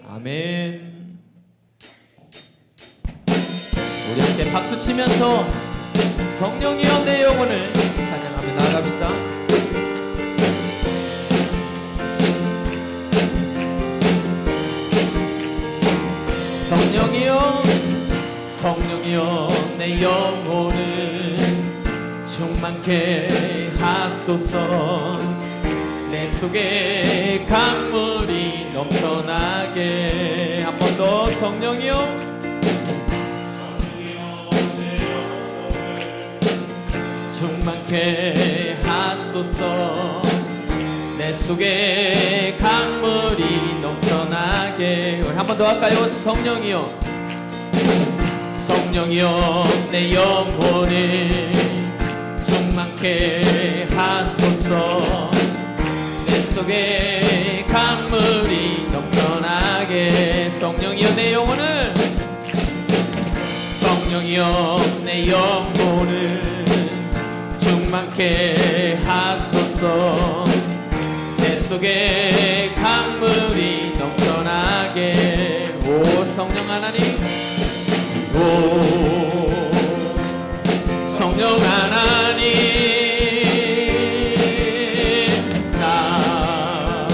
아멘. 우리 함께 박수 치면서 성령이여 내 영혼을 찬양하며 나아갑시다. 성령이여 성령이여 내 영혼을 충만케 하소서. 내 속에 강물이 넘쳐나게. 한 번 더. 성령이여 충만케 하소서. 내 속에 강물이 넘쳐나게. 우리 한 번 더 할까요? 성령이여 성령이여 내 영혼을 충만케 하소서. 내 속에 강물이 넘쳐나게. 성령이여 내 영혼을 성령이여 내 영혼을 충만케 하소서. 내 속에 강물이 넘쳐나게. 오 성령 하나님, 오 성령 하나님, 나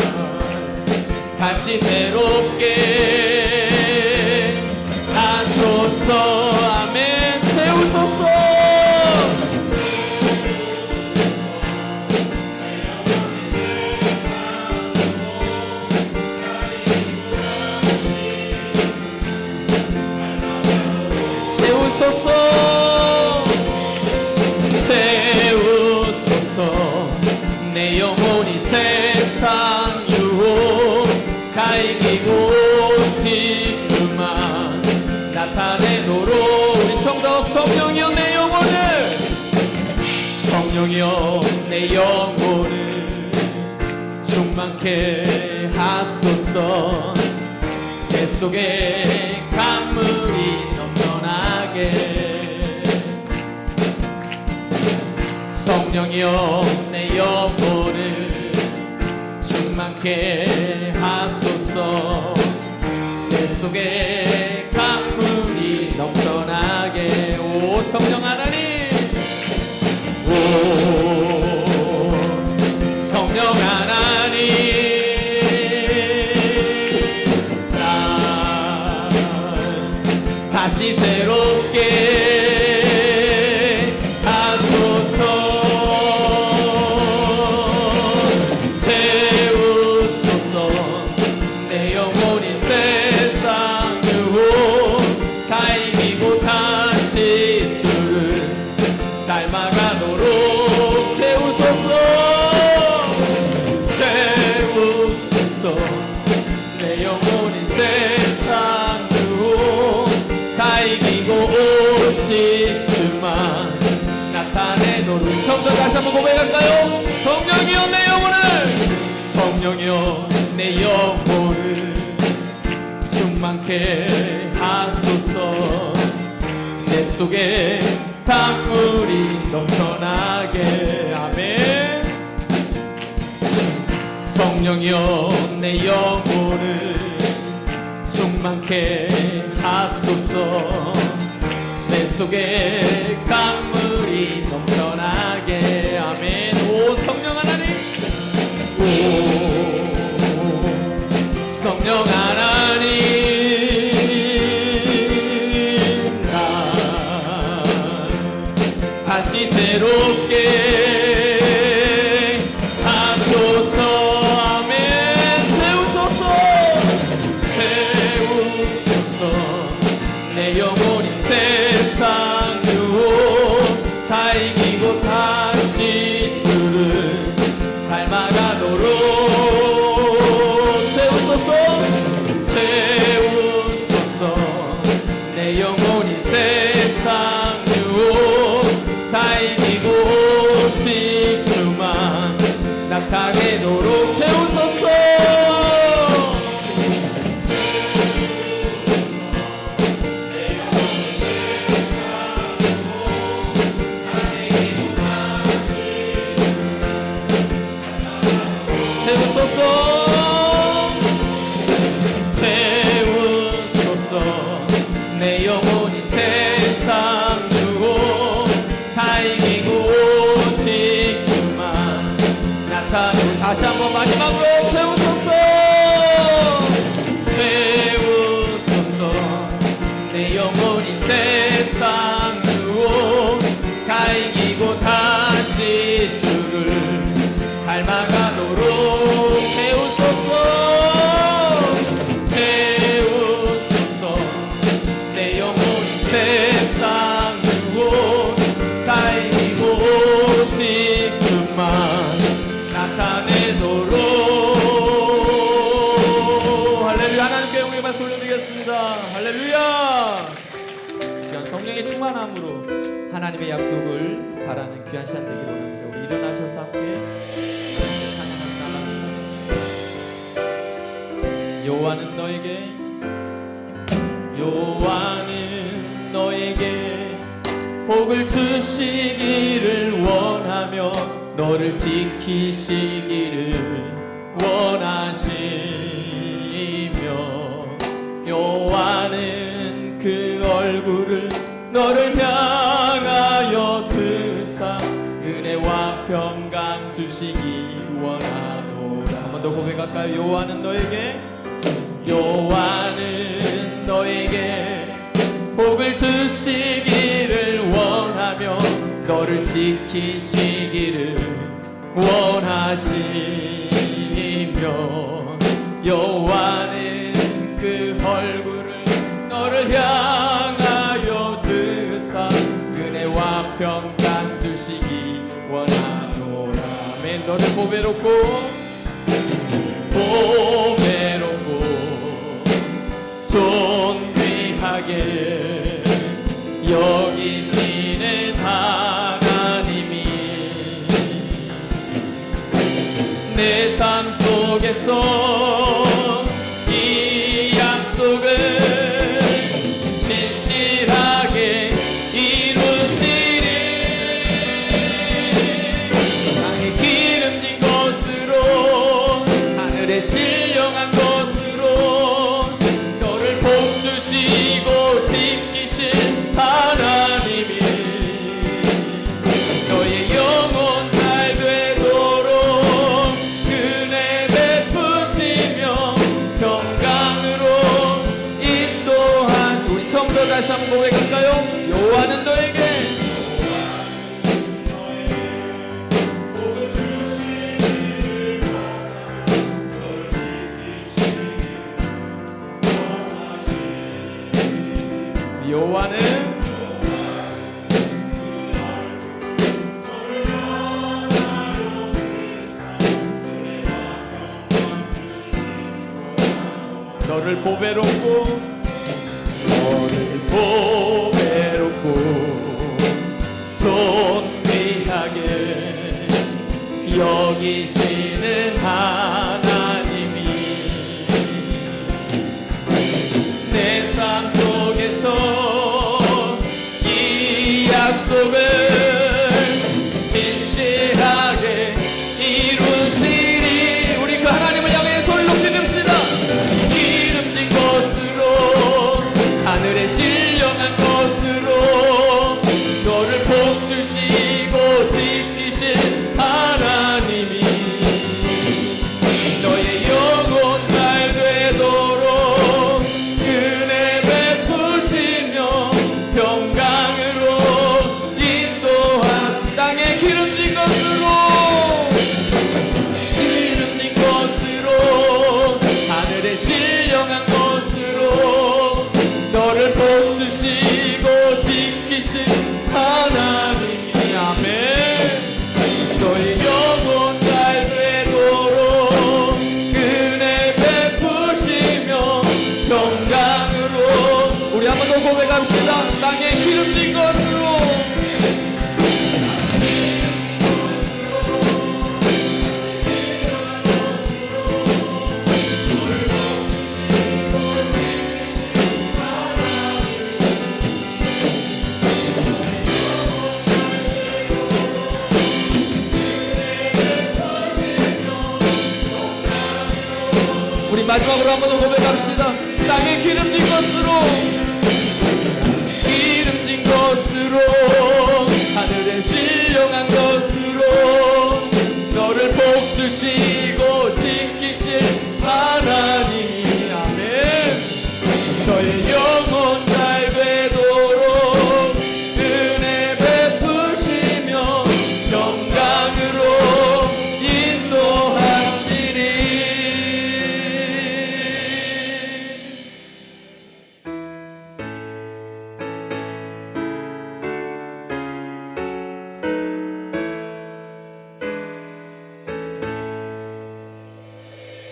다시 새롭게 하소서. 아멘. 채우소서. 채우소서. 내 영혼이 세상 유혹가 이기고 집주만 나타내도록. 우리 청도 성령이여 내 영혼을 성령이여 내 영혼을 충만케 하소서. 내 속에 강물이 성령이여 내 영혼을 충만케 하소서. 내 속에 강물이 넘쳐나게. 오 성령 하나님, 오 성령 하나님, 나 다시 새롭게 성도 다시 한번 고백할까요? 성령이여 내 영혼을 성령이여 내 영혼을 충만케 하소서. 내 속에 강물이 넘쳐나게. 아멘. 성령이여 내 영혼을 충만케 하소서. 내 속에 강물이 넘쳐나게. 아멘. 오 성령 하나님, 오 성령 하나님, 나 다시 새롭게 하소서. 아멘. 채우소서. 채우소서. 내 영혼이 세상 유혹 다 이기고 다시 주를 닮아가도록. 채우소서. 함께 우리 말씀 올려드리겠습니다. 할렐루야. 이 시간 성령의 충만함으로 하나님의 약속을 바라는 귀한 시간 되기를 원합니다. 우리 일어나셔서 함께 찬양합니다. 여호와는 너에게 복을 주시기를 원하며 너를 지키시기를 원하시며 여호와는 그 얼굴을 너를 향하여 드사 은혜와 평강 주시기 원하노라. 한 번 더 고백할까요? 여호와는 너에게 복을 주시기를 원하며 너를 지키시기를 원하시며 여호와는 그 얼굴을 너를 향하여 드사 은혜와 평강 주시기 원하노라. 아멘. 너를 보배롭고 존귀하게 여기시는 하나님이 내 삶 속에서 이 약속을 진실하게 이루시리. 땅에 기름진 것으로 하늘에 신령한 것으로 너를 복주시고 지키실 하나님이 너의 영혼 잘 되도록 은혜 베푸시며 평강으로 인도하시. 우리 처음부터 다시 한번 고백할까요? 여호와는 너에게 여호와는 너를 보배롭고 존귀하게 여기시는 하나님이 내 삶 속에서 이 약속을 진실하게 이루시리. 우리 그 하나님을 향해 손을 높이 듭시다. 기름진 것으로 하늘에 신령한 것으로 너를 복주시고 지키실 하나님이 너의 영혼 잘 되도록 은혜 베푸시며 평강으로 인도하시. 땅에 기름진 것으로 하늘에 신령한 것으로 너를 복주시고 지키신 하나님이 아멘. 너의 영혼 잘 되도록 은혜 베푸시며 평강으로. 우리 한 번 더 고백합시다. 땅에 기름진 것으로 우리 마지막으로 한 번 더 고백합시다. 땅에 기름진 것으로 하늘에 신령한 것으로 너를 복주시고 지키실 하나님 아멘. 너의 영혼 잘 되도록 은혜 베푸시며 평강으로 인도하시리.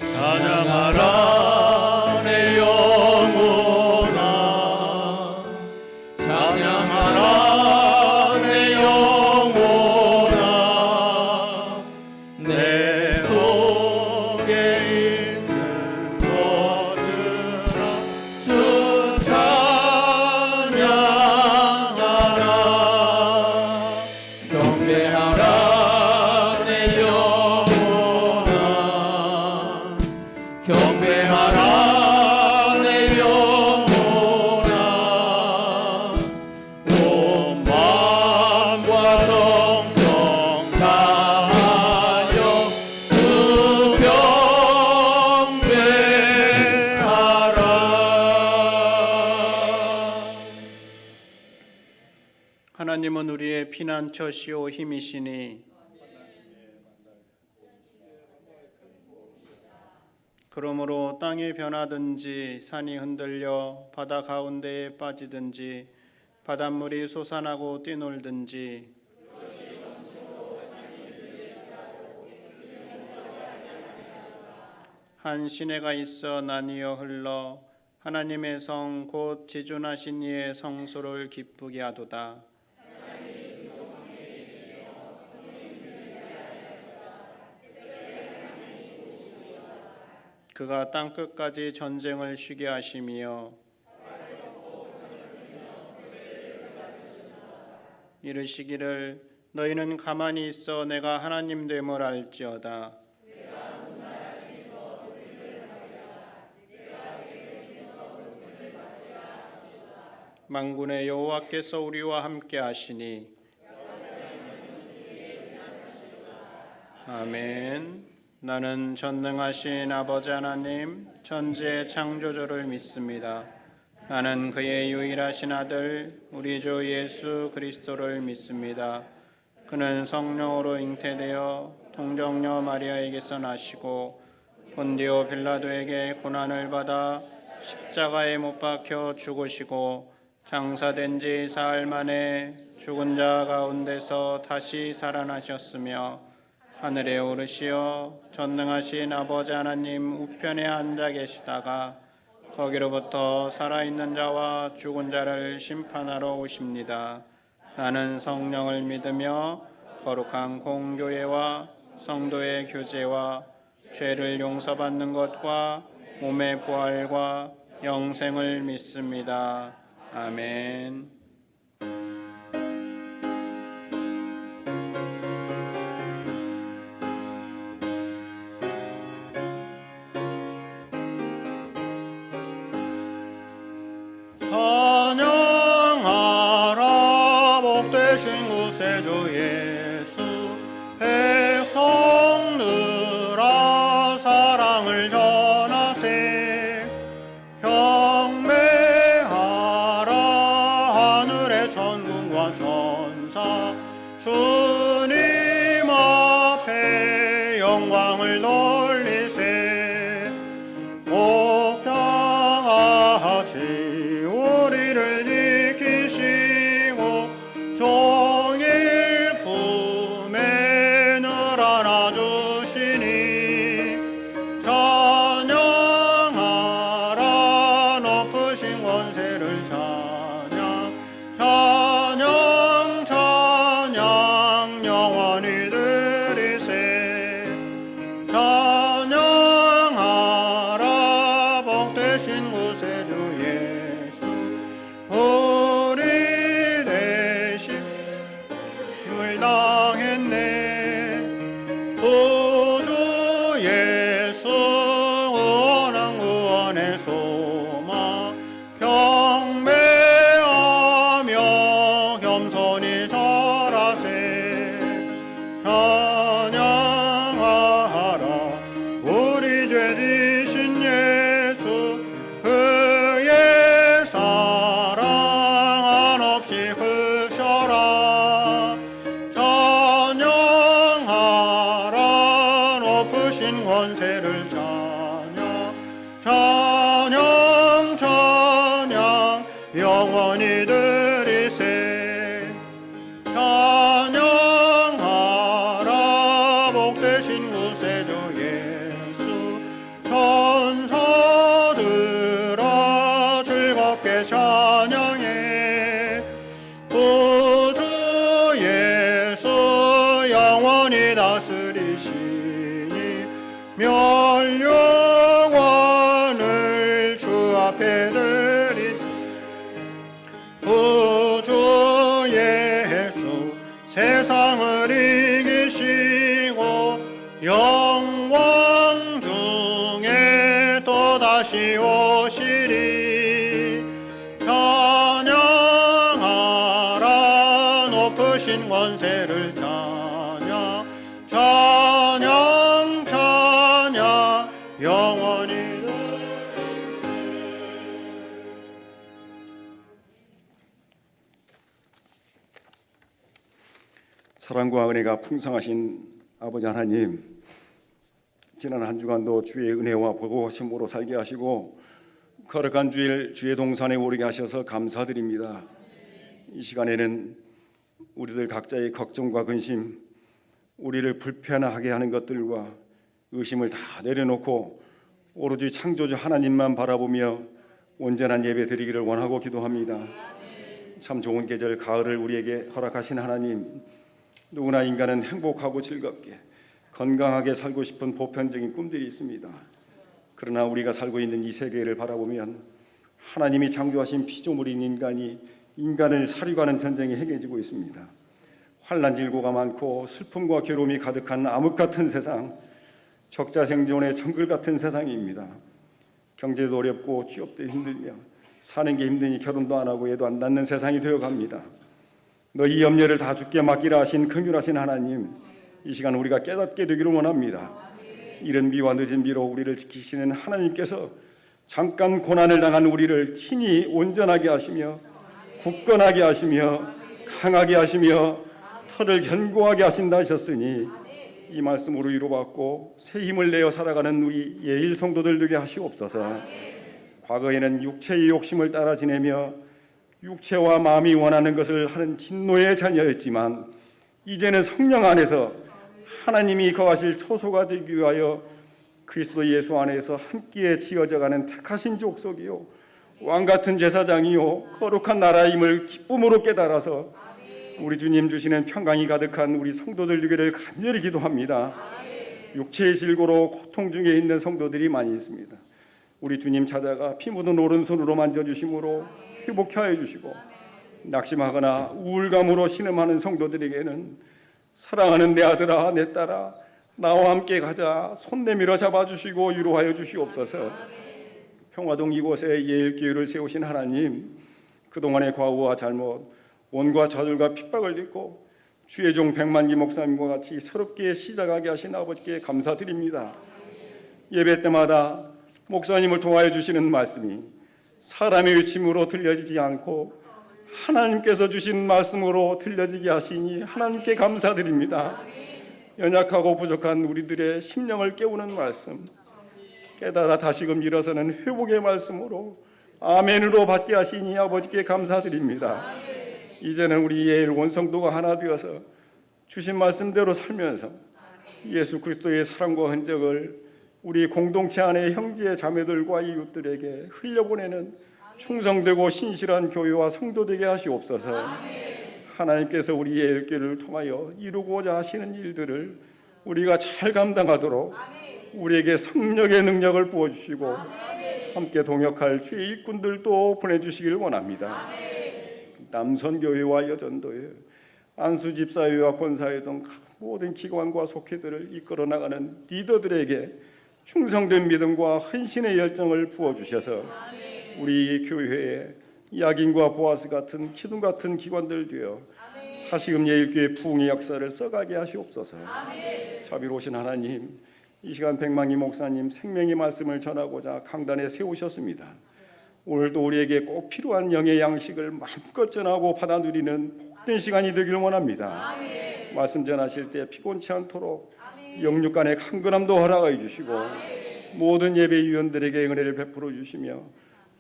찬양하라 하나님은 우리의 피난처시오 힘이시니 그러므로 땅이 변하든지 산이 흔들려 바다 가운데에 빠지든지 바닷물이 솟아나고 뛰놀든지 한 시내가 있어 나뉘어 흘러 하나님의 성 곧 지존하신 이의 성소를 기쁘게 하도다. 그가 땅끝까지 전쟁을 쉬게 하시며 이르시기를 너희는 가만히 있어 내가 하나님 됨을 알지어다. 만군의 여호와께서 우리와 함께 하시니 아멘. 나는 전능하신 아버지 하나님 천지의 창조주를 믿습니다. 나는 그의 유일하신 아들 우리 주 예수 그리스도를 믿습니다. 그는 성령으로 잉태되어 동정녀 마리아에게서 나시고 본디오 빌라도에게 고난을 받아 십자가에 못 박혀 죽으시고 장사된 지 사흘 만에 죽은 자 가운데서 다시 살아나셨으며 하늘에 오르시어 전능하신 아버지 하나님 우편에 앉아 계시다가 거기로부터 살아있는 자와 죽은 자를 심판하러 오십니다. 나는 성령을 믿으며 거룩한 공교회와 성도의 교제와 죄를 용서받는 것과 몸의 부활과 영생을 믿습니다. 아멘. 찬양하라 복되신 구세주 예수 백성들아 사랑을 전하세 경배하라 하늘의 천군과 천사 주님 앞에 영광을 돌리세 복장하지 우리를 지키시고 종일 품에 늘 안아주시니 찬양하라 높으신 권세를 찬양 찬양 찬양 영원히 드리세 찬양하라 복되신 구세주 예수 우리 대신 힘을 당했네 구주 예수 원한 구원의 소망 경배하며 겸손히 절하세 찬양하라 우리 죄 지신 예수 그의 사랑 한없이 크셔라 찬양하라 높으신 권세를 찬양 찬양 찬양 영원히 드리세 찬양하라 복되신 구세주 예수 천사들아 즐겁게 찬양해 구주 예수 영원히 다스리시니 멸영원을 주 앞에 드리세 구주 예수 세상을 이기시고 영광 중에 또다시 오시리 찬양하라 높으신 권세를 찬양 찬양 찬양 영원히 사랑과 은혜가 풍성하신 아버지 하나님, 지난 한 주간도 주의 은혜와 보호하심으로 살게 하시고 거룩한 주일 주의 동산에 오르게 하셔서 감사드립니다. 이 시간에는 우리들 각자의 걱정과 근심, 우리를 불편하게 하는 것들과 의심을 다 내려놓고 오로지 창조주 하나님만 바라보며 온전한 예배 드리기를 원하고 기도합니다. 참 좋은 계절 가을을 우리에게 허락하신 하나님, 누구나 인간은 행복하고 즐겁게 건강하게 살고 싶은 보편적인 꿈들이 있습니다. 그러나 우리가 살고 있는 이 세계를 바라보면 하나님이 창조하신 피조물인 인간을 살이가는 전쟁이 행해지고 있습니다. 환난 질고가 많고 슬픔과 괴로움이 가득한 암흑 같은 세상, 적자 생존의 정글 같은 세상입니다. 경제도 어렵고 취업도 힘들며 사는 게 힘드니 결혼도 안 하고 애도 안 낳는 세상이 되어갑니다. 너희 염려를 다 주께 맡기라 하신 긍휼하신 하나님, 이 시간 우리가 깨닫게 되기를 원합니다. 이른 비와 늦은 비로 우리를 지키시는 하나님께서 잠깐 고난을 당한 우리를 친히 온전하게 하시며 굳건하게 하시며 강하게 하시며 털을 견고하게 하신다 하셨으니 이 말씀으로 위로받고 새 힘을 내어 살아가는 우리 예일 성도들 되게 하시옵소서. 과거에는 육체의 욕심을 따라 지내며 육체와 마음이 원하는 것을 하는 진노의 자녀였지만 이제는 성령 안에서 하나님이 거하실 초소가 되기 위하여 그리스도 예수 안에서 함께 지어져가는 택하신 족속이요 왕같은 제사장이요 거룩한 나라임을 기쁨으로 깨달아서 우리 주님 주시는 평강이 가득한 우리 성도들 되기를 간절히 기도합니다. 육체의 질고로 고통 중에 있는 성도들이 많이 있습니다. 우리 주님 찾아가 피 묻은 오른손으로 만져주심으로 회복케 하여 주시고, 낙심하거나 우울감으로 신음하는 성도들에게는 사랑하는 내 아들아 내 딸아 나와 함께 가자 손 내밀어 잡아주시고 위로하여 주시옵소서. 평화동 이곳에 예일교회를 세우신 하나님, 그동안의 과오와 잘못, 원과 좌절과 핍박을 딛고 주의 종 백만기 목사님과 같이 새롭게 시작하게 하신 아버지께 감사드립니다. 예배 때마다 목사님을 통하여 주시는 말씀이 사람의 외침으로 들려지지 않고 하나님께서 주신 말씀으로 들려지게 하시니 하나님께 감사드립니다. 연약하고 부족한 우리들의 심령을 깨우는 말씀, 깨달아 다시금 일어서는 회복의 말씀으로 아멘으로 받게 하시니 아버지께 감사드립니다. 이제는 우리 예일 원성도가 하나 되어서 주신 말씀대로 살면서 예수 그리스도의 사랑과 흔적을 우리 공동체 안의 형제 자매들과 이웃들에게 흘려보내는 충성되고 신실한 교회와 성도 되게 하시옵소서. 하나님께서 우리 예일교회를 통하여 이루고자 하시는 일들을 우리가 잘 감당하도록 우리에게 성령의 능력을 부어주시고 함께 동역할 주의 일꾼들도 보내주시길 원합니다. 남선교회와 여전도회, 안수집사회와 권사회 등 모든 기관과 속회들을 이끌어 나가는 리더들에게 충성된 믿음과 헌신의 열정을 부어주셔서 우리 교회에 야긴과 보아스 같은 기둥 같은 기관들 되어 다시금 예일교회 부흥의 역사를 써가게 하시옵소서. 자비로우신 하나님, 이 시간 백만기 목사님 생명의 말씀을 전하고자 강단에 세우셨습니다. 오늘도 우리에게 꼭 필요한 영의 양식을 마음껏 전하고 받아 누리는 복된 시간이 되길 원합니다. 말씀 전하실 때 피곤치 않도록 영육간의 강건함도 허락하여 주시고 모든 예배위원들에게 은혜를 베풀어 주시며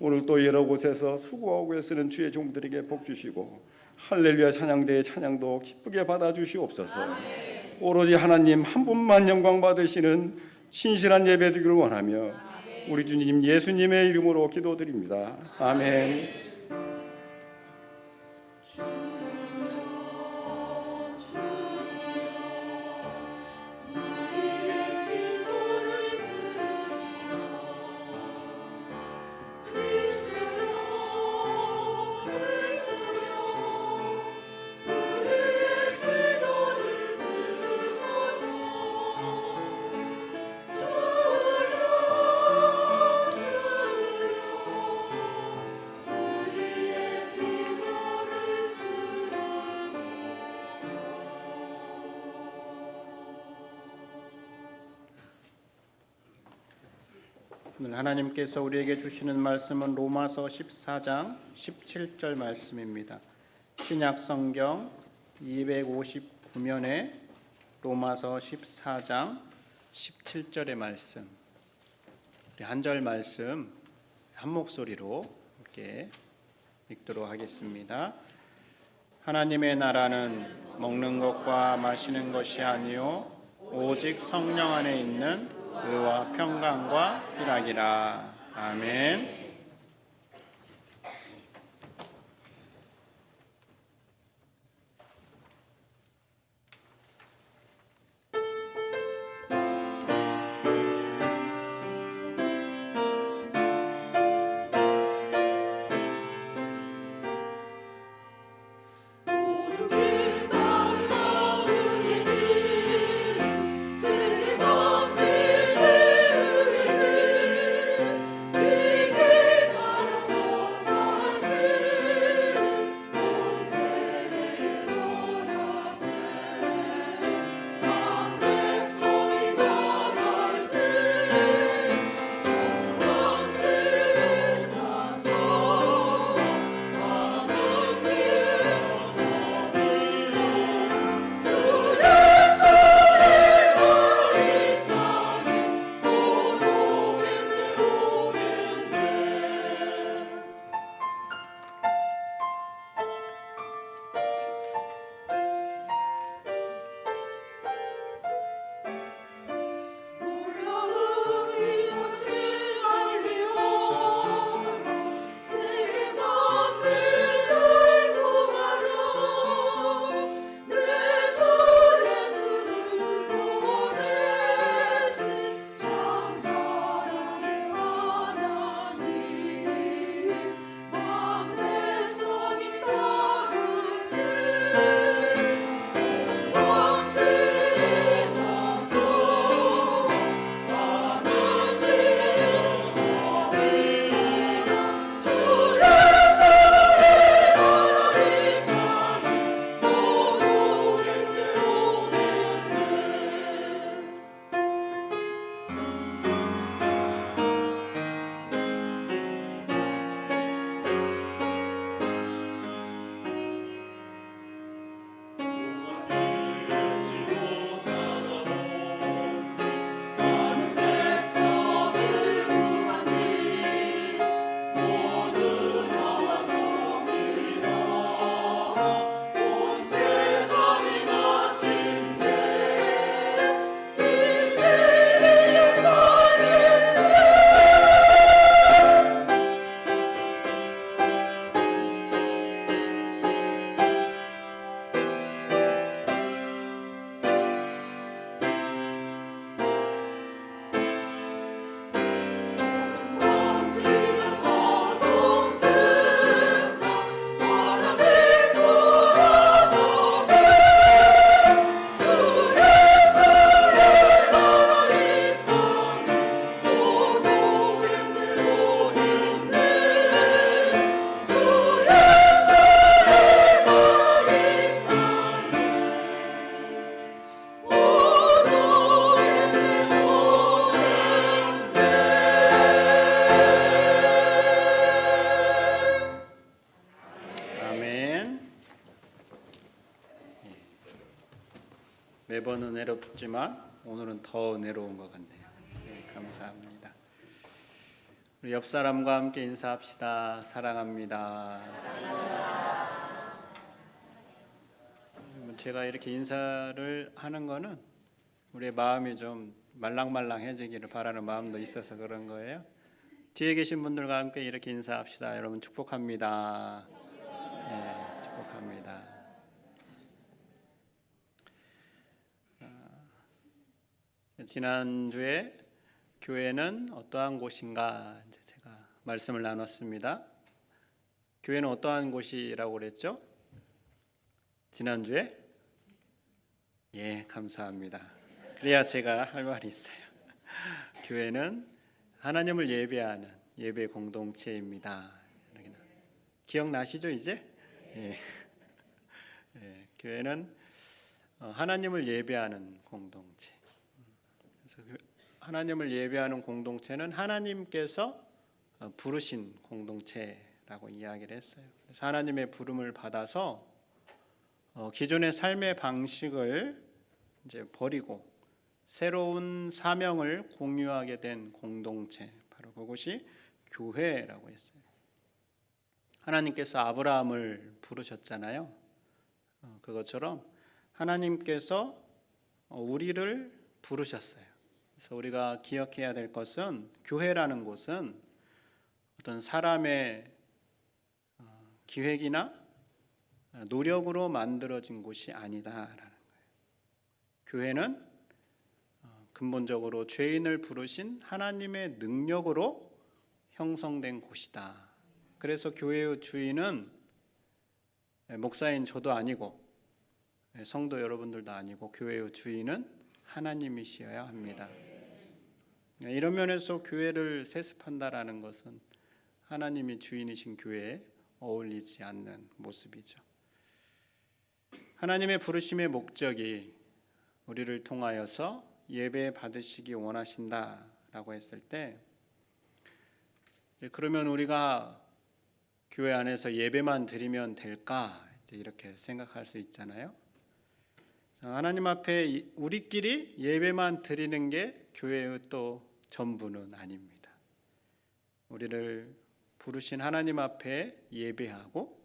오늘 또 여러 곳에서 수고하고 애쓰는 주의 종들에게 복 주시고 할렐루야 찬양대의 찬양도 기쁘게 받아 주시옵소서. 오로지 하나님 한 분만 영광 받으시는 신실한 예배 되기를 원하며 우리 주님 예수님의 이름으로 기도드립니다. 아멘. 오늘 하나님께서 우리에게 주시는 말씀은 로마서 14장 17절 말씀입니다. 신약 성경 259 구면에 로마서 14장 17절의 말씀, 우리 한 절 말씀 한 목소리로 함께 읽도록 하겠습니다. 하나님의 나라는 먹는 것과 마시는 것이 아니요 오직 성령 안에 있는 의와 평강과 희락이라. 아멘. 매번 은혜롭지만 오늘은 더 은혜로운 것 같네요. 네, 감사합니다. 우리 옆 사람과 함께 인사합시다. 사랑합니다. 제가 이렇게 인사를 하는 거는 우리의 마음이 좀 말랑말랑해지기를 바라는 마음도 있어서 그런 거예요. 뒤에 계신 분들과 함께 이렇게 인사합시다. 여러분 축복합니다. 네, 축복합니다. 지난주에 교회는 어떠한 곳인가 이제 제가 말씀을 나눴습니다. 교회는 어떠한 곳이라고 그랬죠? 지난주에? 예, 감사합니다. 그래야 제가 할 말이 있어요. 교회는 하나님을 예배하는 예배 공동체입니다. 기억나시죠 이제? 예. 예, 교회는 하나님을 예배하는 공동체. 그래서 하나님을 예배하는 공동체는 하나님께서 부르신 공동체라고 이야기를 했어요. 그래서 하나님의 부름을 받아서 기존의 삶의 방식을 이제 버리고 새로운 사명을 공유하게 된 공동체, 바로 그것이 교회라고 했어요. 하나님께서 아브라함을 부르셨잖아요. 그것처럼 하나님께서 우리를 부르셨어요. 그래서 우리가 기억해야 될 것은 교회라는 곳은 어떤 사람의 기획이나 노력으로 만들어진 곳이 아니다라는 거예요. 교회는 근본적으로 죄인을 부르신 하나님의 능력으로 형성된 곳이다. 그래서 교회의 주인은 목사인 저도 아니고 성도 여러분들도 아니고 교회의 주인은 하나님이셔야 합니다. 이런 면에서 교회를 세습한다라는 것은 하나님이 주인이신 교회에 어울리지 않는 모습이죠. 하나님의 부르심의 목적이 우리를 통하여서 예배 받으시기 원하신다라고 했을 때, 그러면 우리가 교회 안에서 예배만 드리면 될까? 이렇게 생각할 수 있잖아요. 하나님 앞에 우리끼리 예배만 드리는 게 교회의 또 전부는 아닙니다. 우리를 부르신 하나님 앞에 예배하고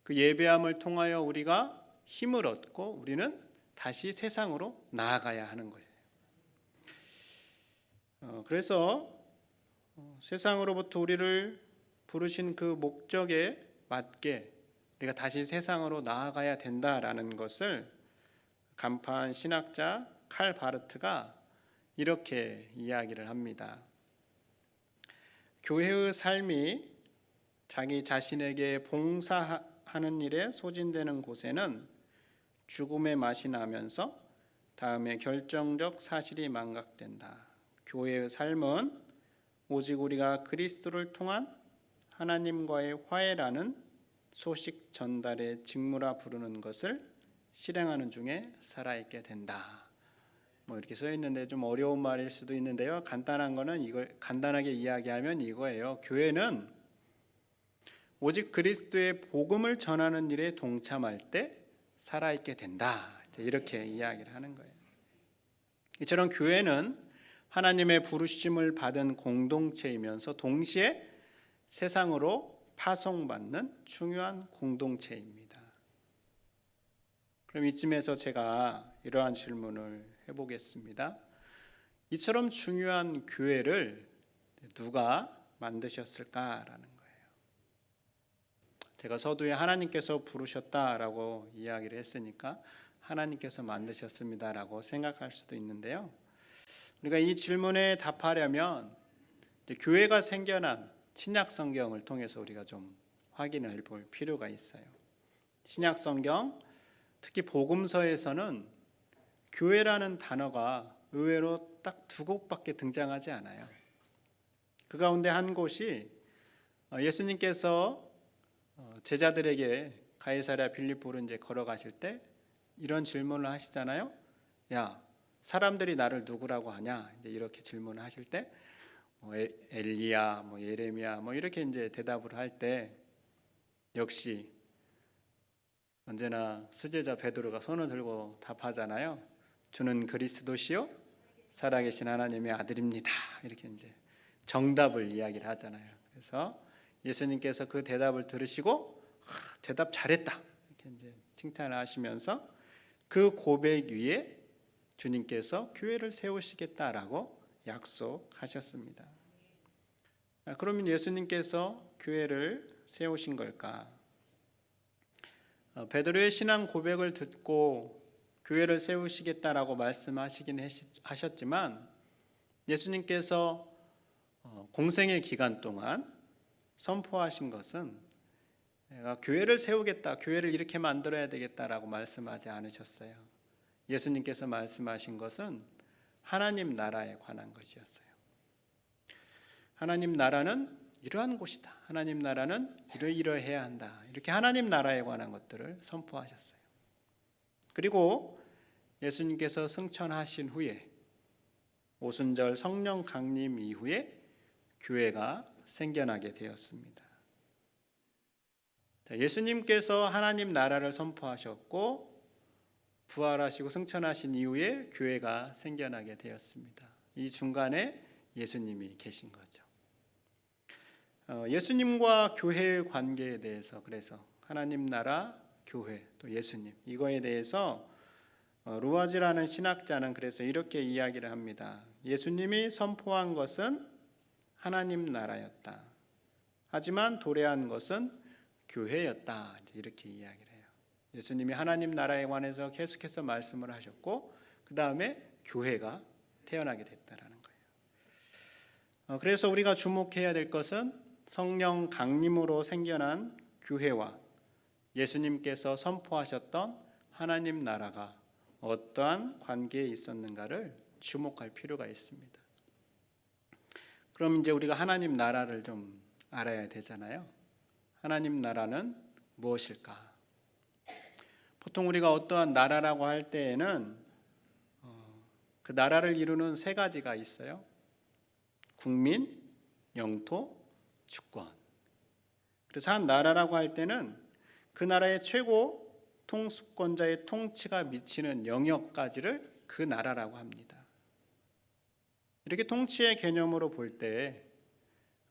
그 예배함을 통하여 우리가 힘을 얻고 우리는 다시 세상으로 나아가야 하는 거예요. 그래서 세상으로부터 우리를 부르신 그 목적에 맞게 우리가 다시 세상으로 나아가야 된다라는 것을 간판 신학자 칼 바르트가 이렇게 이야기를 합니다. 교회의 삶이 자기 자신에게 봉사하는 일에 소진되는 곳에는 죽음의 맛이 나면서 다음에 결정적 사실이 망각된다. 교회의 삶은 오직 우리가 그리스도를 통한 하나님과의 화해라는 소식 전달의 직무라 부르는 것을 실행하는 중에 살아있게 된다. 이렇게 써 있는데 좀 어려운 말일 수도 있는데요. 간단한 거는 이걸 간단하게 이야기하면 이거예요. 교회는 오직 그리스도의 복음을 전하는 일에 동참할 때 살아있게 된다. 이렇게 이야기를 하는 거예요. 이처럼 교회는 하나님의 부르심을 받은 공동체이면서 동시에 세상으로 파송받는 중요한 공동체입니다. 그럼 이쯤에서 제가 이러한 질문을 해보겠습니다. 이처럼 중요한 교회를 누가 만드셨을까라는 거예요. 제가 서두에 하나님께서 부르셨다라고 이야기를 했으니까 하나님께서 만드셨습니다라고 생각할 수도 있는데요. 우리가 이 질문에 답하려면 교회가 생겨난 신약 성경을 통해서 우리가 좀 확인을 해볼 필요가 있어요. 신약 성경, 특히 복음서에서는 교회라는 단어가 의외로 딱 두 곳밖에 등장하지 않아요. 그 가운데 한 곳이 예수님께서 제자들에게 가이사랴 빌립보로 이제 걸어가실 때 이런 질문을 하시잖아요. 야, 사람들이 나를 누구라고 하냐? 이제 이렇게 질문을 하실 때 엘리야, 예레미야, 이렇게 이제 대답을 할 때 역시 언제나 수제자 베드로가 손을 들고 답하잖아요. 주는 그리스도시요 살아계신 하나님의 아들입니다. 이렇게 이제 정답을 이야기를 하잖아요. 그래서 예수님께서 그 대답을 들으시고 대답 잘했다 이렇게 이제 칭찬을 하시면서 그 고백 위에 주님께서 교회를 세우시겠다라고 약속하셨습니다. 그러면 예수님께서 교회를 세우신 걸까? 베드로의 신앙 고백을 듣고 교회를 세우시겠다라고 말씀하시긴 하셨지만 예수님께서 공생의 기간 동안 선포하신 것은 내가 교회를 세우겠다, 교회를 이렇게 만들어야 되겠다라고 말씀하지 않으셨어요. 예수님께서 말씀하신 것은 하나님 나라에 관한 것이었어요. 하나님 나라는 이러한 곳이다. 하나님 나라는 이러이러해야 한다. 이렇게 하나님 나라에 관한 것들을 선포하셨어요. 그리고 예수님께서 승천하신 후에 오순절 성령 강림 이후에 교회가 생겨나게 되었습니다. 자, 예수님께서 하나님 나라를 선포하셨고 부활하시고 승천하신 이후에 교회가 생겨나게 되었습니다. 이 중간에 예수님이 계신 거죠. 예수님과 교회의 관계에 대해서 그래서 하나님 나라, 교회, 또 예수님 이거에 대해서 루아즈라는 신학자는 그래서 이렇게 이야기를 합니다. 예수님이 선포한 것은 하나님 나라였다. 하지만 도래한 것은 교회였다. 이렇게 이야기를 해요. 예수님이 하나님 나라에 관해서 계속해서 말씀을 하셨고 그 다음에 교회가 태어나게 됐다라는 거예요. 그래서 우리가 주목해야 될 것은 성령 강림으로 생겨난 교회와 예수님께서 선포하셨던 하나님 나라가 어떠한 관계에 있었는가를 주목할 필요가 있습니다. 그럼 이제 우리가 하나님 나라를 좀 알아야 되잖아요. 하나님 나라는 무엇일까? 보통 우리가 어떠한 나라라고 할 때에는 그 나라를 이루는 세 가지가 있어요. 국민, 영토, 주권. 그래서 한 나라라고 할 때는 그 나라의 최고 통수권자의 통치가 미치는 영역까지를 그 나라라고 합니다. 이렇게 통치의 개념으로 볼 때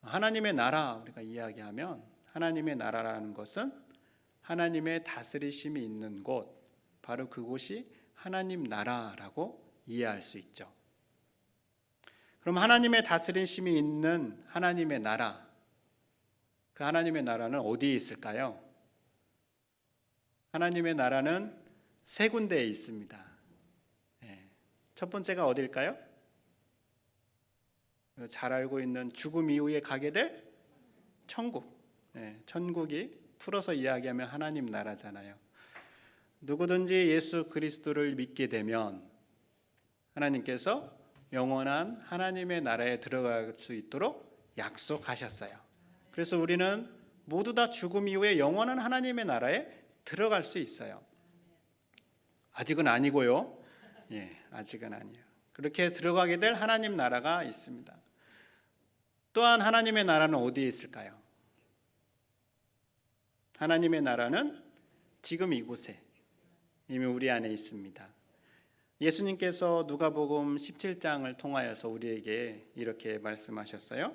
하나님의 나라 우리가 이야기하면 하나님의 나라라는 것은 하나님의 다스리심이 있는 곳, 바로 그곳이 하나님 나라라고 이해할 수 있죠. 그럼 하나님의 다스리심이 있는 하나님의 나라, 그 하나님의 나라는 어디에 있을까요? 하나님의 나라는 세 군데에 있습니다. 첫 번째가 어딜까요? 잘 알고 있는 죽음 이후에 가게 될 천국. 천국이 풀어서 이야기하면 하나님 나라잖아요. 누구든지 예수 그리스도를 믿게 되면 하나님께서 영원한 하나님의 나라에 들어갈 수 있도록 약속하셨어요. 그래서 우리는 모두 다 죽음 이후에 영원한 하나님의 나라에 들어갈 수 있어요. 아직은 아니고요. 아직은 아니에요. 그렇게 들어가게 될 하나님 나라가 있습니다. 또한 하나님의 나라는 어디에 있을까요? 하나님의 나라는 지금 이곳에 이미 우리 안에 있습니다. 예수님께서 누가복음 17장을 통하여서 우리에게 이렇게 말씀하셨어요.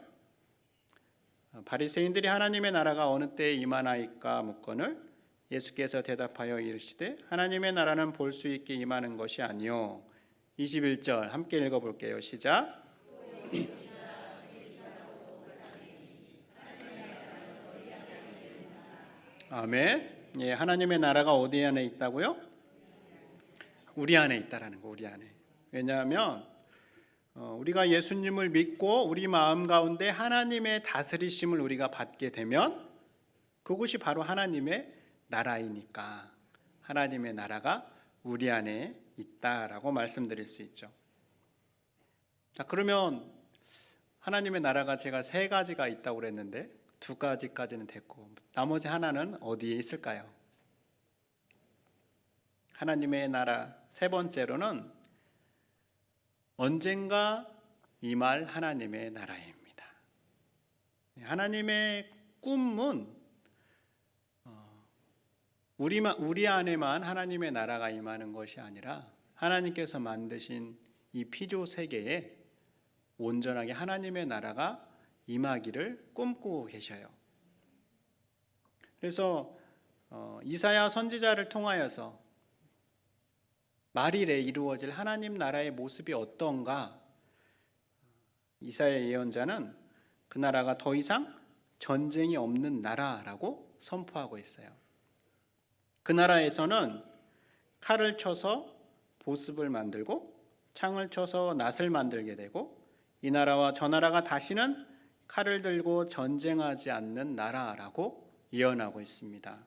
바리새인들이 하나님의 나라가 어느 때에 임하나이까 묻거늘 예수께서 대답하여 이르시되 하나님의 나라는 볼 수 있게 임하는 것이 아니요. 21절 함께 읽어볼게요. 시작. 아멘. 하나님의 나라가 어디 안에 있다고요? 우리 안에 있다라는 거. 우리 안에. 왜냐하면 우리가 예수님을 믿고 우리 마음 가운데 하나님의 다스리심을 우리가 받게 되면 그곳이 바로 하나님의 나라이니까 하나님의 나라가 우리 안에 있다라고 말씀드릴 수 있죠. 자, 그러면 하나님의 나라가 제가 세 가지가 있다고 그랬는데 두 가지까지는 됐고 나머지 하나는 어디에 있을까요? 하나님의 나라 세 번째로는 언젠가 임할 하나님의 나라입니다. 하나님의 꿈은 우리 안에만 하나님의 나라가 임하는 것이 아니라 하나님께서 만드신 이 피조 세계에 온전하게 하나님의 나라가 임하기를 꿈꾸고 계셔요. 그래서 이사야 선지자를 통하여서 말일에 이루어질 하나님 나라의 모습이 어떤가? 이사야 예언자는 그 나라가 더 이상 전쟁이 없는 나라라고 선포하고 있어요. 그 나라에서는 칼을 쳐서 보습을 만들고 창을 쳐서 낫을 만들게 되고 이 나라와 저 나라가 다시는 칼을 들고 전쟁하지 않는 나라라고 예언하고 있습니다.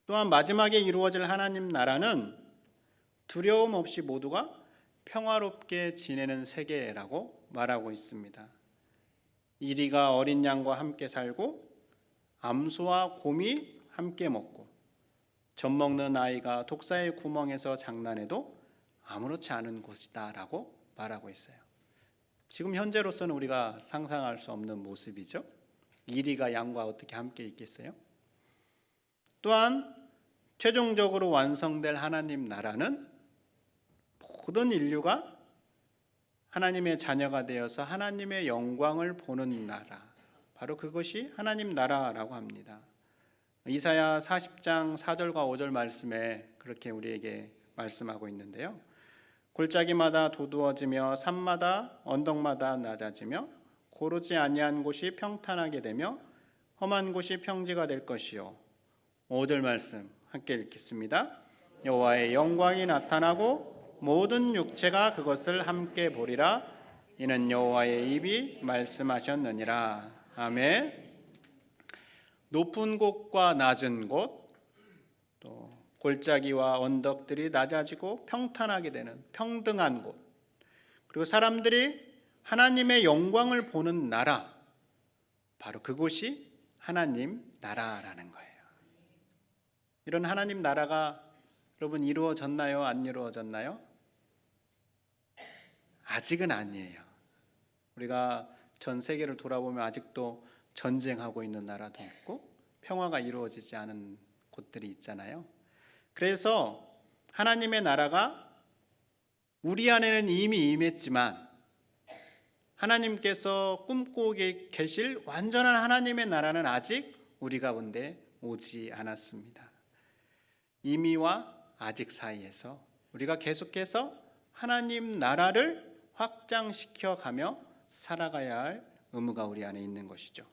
또한 마지막에 이루어질 하나님 나라는 두려움 없이 모두가 평화롭게 지내는 세계라고 말하고 있습니다. 이리가 어린 양과 함께 살고 암소와 곰이 함께 먹고 젖 먹는 아이가 독사의 구멍에서 장난해도 아무렇지 않은 곳이다라고 말하고 있어요. 지금 현재로서는 우리가 상상할 수 없는 모습이죠. 이리가 양과 어떻게 함께 있겠어요? 또한 최종적으로 완성될 하나님 나라는 모든 인류가 하나님의 자녀가 되어서 하나님의 영광을 보는 나라, 바로 그것이 하나님 나라라고 합니다. 이사야 40장 4절과 5절 말씀에 그렇게 우리에게 말씀하고 있는데요. 골짜기마다 도두어지며 산마다 언덕마다 낮아지며 고르지 아니한 곳이 평탄하게 되며 험한 곳이 평지가 될 것이요. 5절 말씀 함께 읽겠습니다. 여호와의 영광이 나타나고 모든 육체가 그것을 함께 보리라. 이는 여호와의 입이 말씀하셨느니라. 아멘. 높은 곳과 낮은 곳, 또 골짜기와 언덕들이 낮아지고 평탄하게 되는 평등한 곳, 그리고 사람들이 하나님의 영광을 보는 나라, 바로 그곳이 하나님 나라라는 거예요. 이런 하나님 나라가 여러분 이루어졌나요? 안 이루어졌나요? 아직은 아니에요. 우리가 전 세계를 돌아보면 아직도 전쟁하고 있는 나라도 있고 평화가 이루어지지 않은 곳들이 있잖아요. 그래서 하나님의 나라가 우리 안에는 이미 임했지만 하나님께서 꿈꾸고 계실 완전한 하나님의 나라는 아직 우리 가운데 오지 않았습니다. 이미와 아직 사이에서 우리가 계속해서 하나님 나라를 확장시켜 가며 살아가야 할 의무가 우리 안에 있는 것이죠.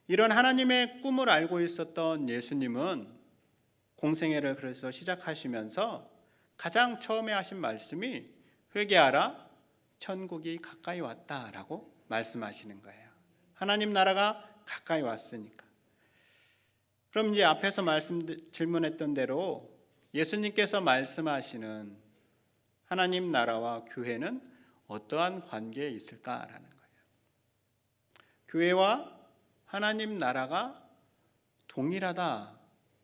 이런 하나님의 꿈을 알고 있었던 예수님은 공생애를 그래서 시작하시면서 가장 처음에 하신 말씀이 회개하라, 천국이 가까이 왔다라고 말씀하시는 거예요. 하나님 나라가 가까이 왔으니까. 그럼 이제 앞에서 질문했던 대로 예수님께서 말씀하시는 하나님 나라와 교회는 어떠한 관계에 있을까라는 거예요. 교회와 하나님 나라가 동일하다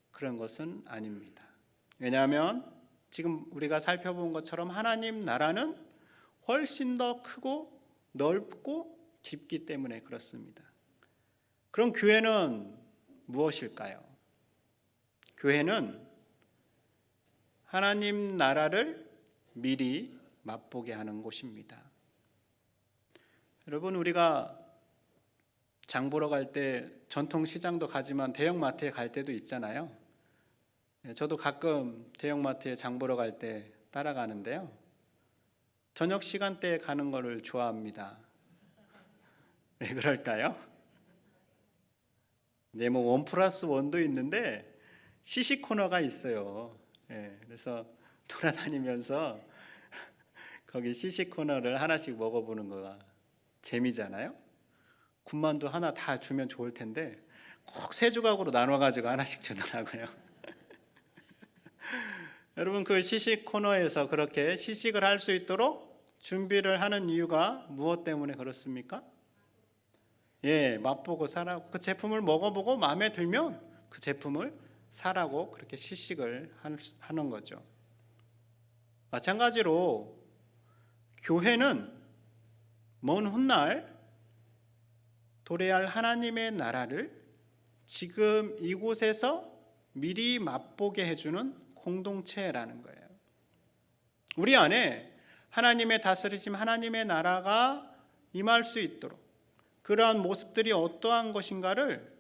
그런 것은 아닙니다. 왜냐하면 지금 우리가 살펴본 것처럼 하나님 나라는 훨씬 더 크고 넓고 깊기 때문에 그렇습니다. 그럼 교회는 무엇일까요? 교회는 하나님 나라를 미리 맛보게 하는 곳입니다. 여러분, 우리가 장 보러 갈 때 전통 시장도 가지만 대형 마트에 갈 때도 있잖아요. 저도 가끔 대형 마트에 장 보러 갈 때 따라가는데요. 저녁 시간대에 가는 거를 좋아합니다. 왜 그럴까요? 네, 뭐 1+1도 있는데 시식 코너가 있어요. 그래서 돌아다니면서 거기 시식 코너를 하나씩 먹어보는 거가 재미잖아요. 군만두 하나 다 주면 좋을 텐데 꼭 3조각으로 나눠가지고 하나씩 주더라고요. 여러분, 그 시식 코너에서 그렇게 시식을 할 수 있도록 준비를 하는 이유가 무엇 때문에 그렇습니까? 맛보고 사라고, 그 제품을 먹어보고 마음에 들면 그 제품을 사라고 그렇게 시식을 하는 거죠. 마찬가지로 교회는 먼 훗날 도래할 하나님의 나라를 지금 이곳에서 미리 맛보게 해주는 공동체라는 거예요. 우리 안에 하나님의 다스리심, 하나님의 나라가 임할 수 있도록 그러한 모습들이 어떠한 것인가를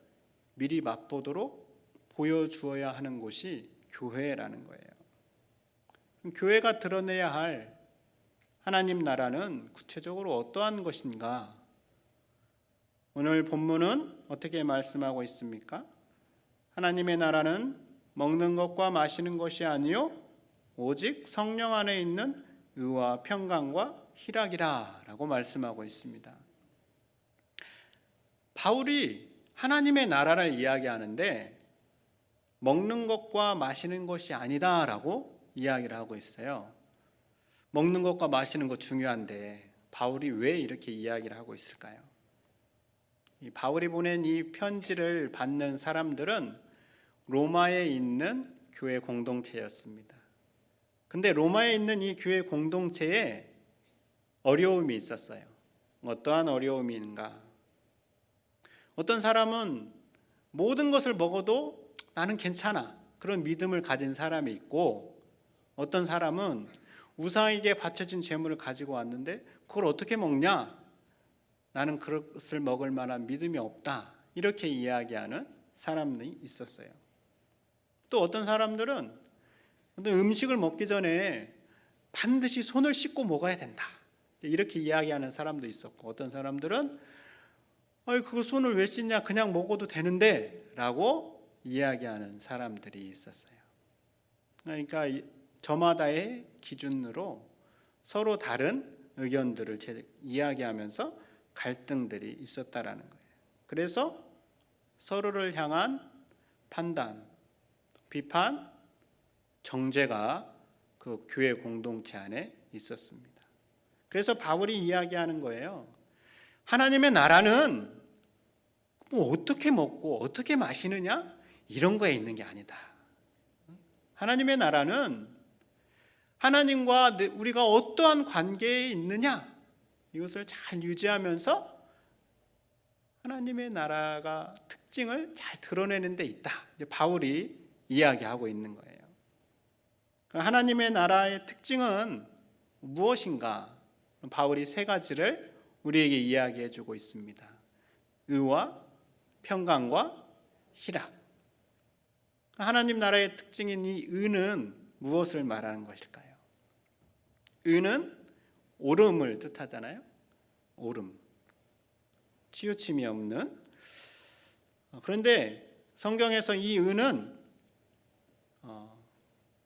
미리 맛보도록 보여주어야 하는 곳이 교회라는 거예요. 교회가 드러내야 할 하나님 나라는 구체적으로 어떠한 것인가? 오늘 본문은 어떻게 말씀하고 있습니까? 하나님의 나라는 먹는 것과 마시는 것이 아니요 오직 성령 안에 있는 의와 평강과 희락이라라고 말씀하고 있습니다. 바울이 하나님의 나라를 이야기하는데 먹는 것과 마시는 것이 아니다라고 이야기를 하고 있어요. 먹는 것과 마시는 것 중요한데 바울이 왜 이렇게 이야기를 하고 있을까요? 이 바울이 보낸 이 편지를 받는 사람들은 로마에 있는 교회 공동체였습니다. 근데 로마에 있는 이 교회 공동체에 어려움이 있었어요. 어떠한 어려움인가? 어떤 사람은 모든 것을 먹어도 나는 괜찮아. 그런 믿음을 가진 사람이 있고, 어떤 사람은 우상에게 바쳐진 재물을 가지고 왔는데 그걸 어떻게 먹냐? 나는 그것을 먹을 만한 믿음이 없다. 이렇게 이야기하는 사람이 있었어요. 또 어떤 사람들은 어떤 음식을 먹기 전에 반드시 손을 씻고 먹어야 된다. 이렇게 이야기하는 사람도 있었고, 어떤 사람들은 그거 손을 왜 씻냐? 그냥 먹어도 되는데 라고 이야기하는 사람들이 있었어요. 그러니까 저마다의 기준으로 서로 다른 의견들을 이야기하면서 갈등들이 있었다라는 거예요. 그래서 서로를 향한 판단, 비판, 정죄가 그 교회 공동체 안에 있었습니다. 그래서 바울이 이야기하는 거예요. 하나님의 나라는 뭐 어떻게 먹고 어떻게 마시느냐? 이런 거에 있는 게 아니다. 하나님의 나라는 하나님과 우리가 어떠한 관계에 있느냐? 이것을 잘 유지하면서 하나님의 나라가 특징을 잘 드러내는 데 있다. 이제 바울이 이야기하고 있는 거예요. 하나님의 나라의 특징은 무엇인가? 바울이 세 가지를 우리에게 이야기해 주고 있습니다. 의와 평강과 희락. 하나님 나라의 특징인 이 의는 무엇을 말하는 것일까요? 의는 옳음을 뜻하잖아요. 옳음. 치우침이 없는. 그런데 성경에서 이 의는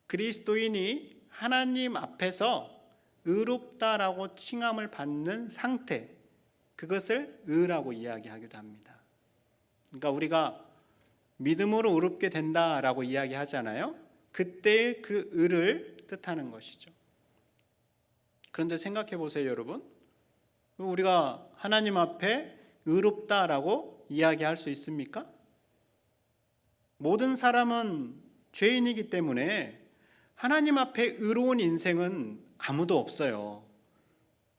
그리스도인이 하나님 앞에서 의롭다라고 칭함을 받는 상태, 그것을 의라고 이야기하기도 합니다. 그러니까 우리가 믿음으로 의롭게 된다라고 이야기하잖아요. 그때의 그 의를 뜻하는 것이죠. 그런데 생각해 보세요, 여러분. 우리가 하나님 앞에 의롭다라고 이야기할 수 있습니까? 모든 사람은 죄인이기 때문에 하나님 앞에 의로운 인생은 아무도 없어요.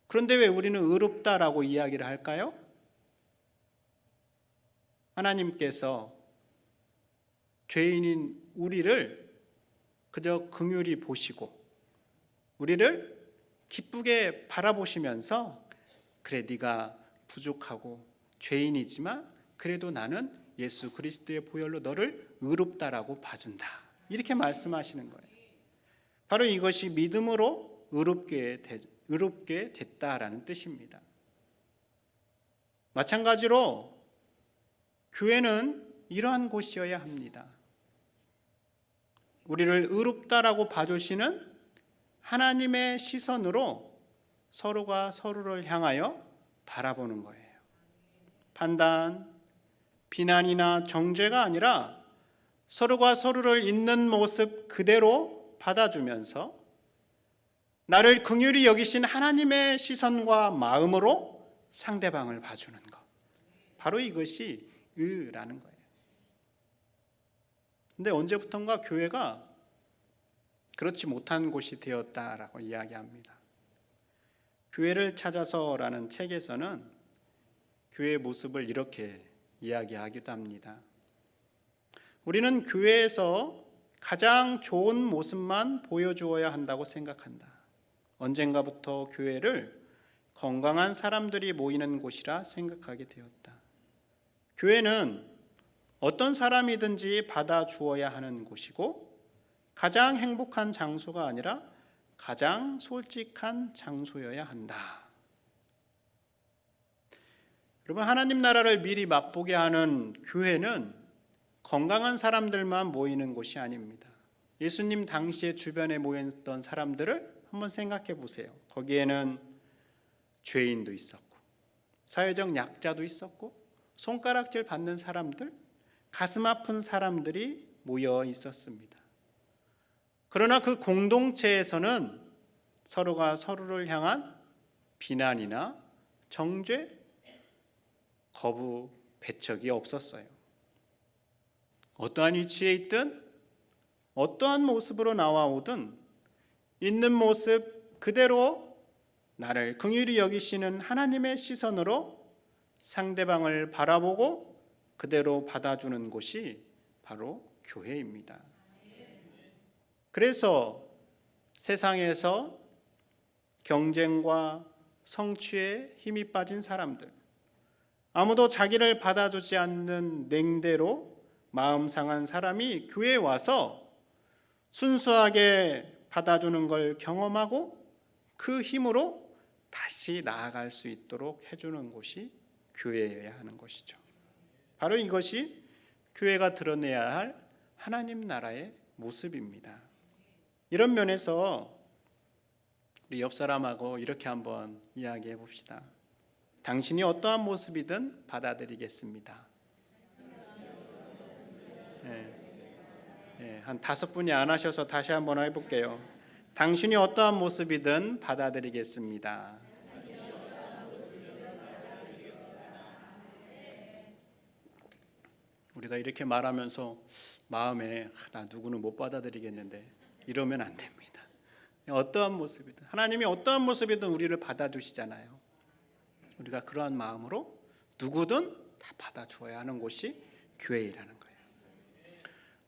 그런데 왜 우리는 의롭다라고 이야기를 할까요? 하나님께서 죄인인 우리를 그저 긍휼히 보시고 우리를 기쁘게 바라보시면서 그래, 네가 부족하고 죄인이지만 그래도 나는 예수 그리스도의 보혈로 너를 의롭다라고 봐준다, 이렇게 말씀하시는 거예요. 바로 이것이 믿음으로 의롭게 됐다라는 뜻입니다. 마찬가지로 교회는 이러한 곳이어야 합니다. 우리를 의롭다라고 봐주시는 하나님의 시선으로 서로가 서로를 향하여 바라보는 거예요. 판단, 비난이나 정죄가 아니라 서로가 서로를 있는 모습 그대로 받아주면서 나를 긍휼히 여기신 하나님의 시선과 마음으로 상대방을 봐주는 것, 바로 이것이 의라는 거예요. 근데 언제부턴가 교회가 그렇지 못한 곳이 되었다라고 이야기합니다. 교회를 찾아서라는 책에서는 교회의 모습을 이렇게 이야기하기도 합니다. 우리는 교회에서 가장 좋은 모습만 보여주어야 한다고 생각한다. 언젠가부터 교회를 건강한 사람들이 모이는 곳이라 생각하게 되었다. 교회는 어떤 사람이든지 받아주어야 하는 곳이고 가장 행복한 장소가 아니라 가장 솔직한 장소여야 한다. 여러분, 하나님 나라를 미리 맛보게 하는 교회는 건강한 사람들만 모이는 곳이 아닙니다. 예수님 당시에 주변에 모였던 사람들을 한번 생각해 보세요. 거기에는 죄인도 있었고 사회적 약자도 있었고 손가락질 받는 사람들, 가슴 아픈 사람들이 모여 있었습니다. 그러나 그 공동체에서는 서로가 서로를 향한 비난이나 정죄, 거부, 배척이 없었어요. 어떠한 위치에 있든 어떠한 모습으로 나와오든 있는 모습 그대로 나를 긍휼히 여기시는 하나님의 시선으로 상대방을 바라보고 그대로 받아주는 곳이 바로 교회입니다. 그래서 세상에서 경쟁과 성취에 힘이 빠진 사람들, 아무도 자기를 받아주지 않는 냉대로 마음 상한 사람이 교회에 와서 순수하게 받아주는 걸 경험하고 그 힘으로 다시 나아갈 수 있도록 해주는 곳이 교회여야 하는 것이죠. 바로 이것이 교회가 드러내야 할 하나님 나라의 모습입니다. 이런 면에서 우리 옆 사람하고 이렇게 한번 이야기해 봅시다. 당신이 어떠한 모습이든 받아들이겠습니다. 한 5분이 안 하셔서 다시 한번 해볼게요. 당신이 어떠한 모습이든 받아들이겠습니다. 우리가 이렇게 말하면서 마음에 나 누구는 못 받아들이겠는데 이러면 안 됩니다. 어떠한 모습이든 하나님이 어떠한 모습이든 우리를 받아주시잖아요. 우리가 그러한 마음으로 누구든 다 받아주어야 하는 곳이 교회라는 거예요.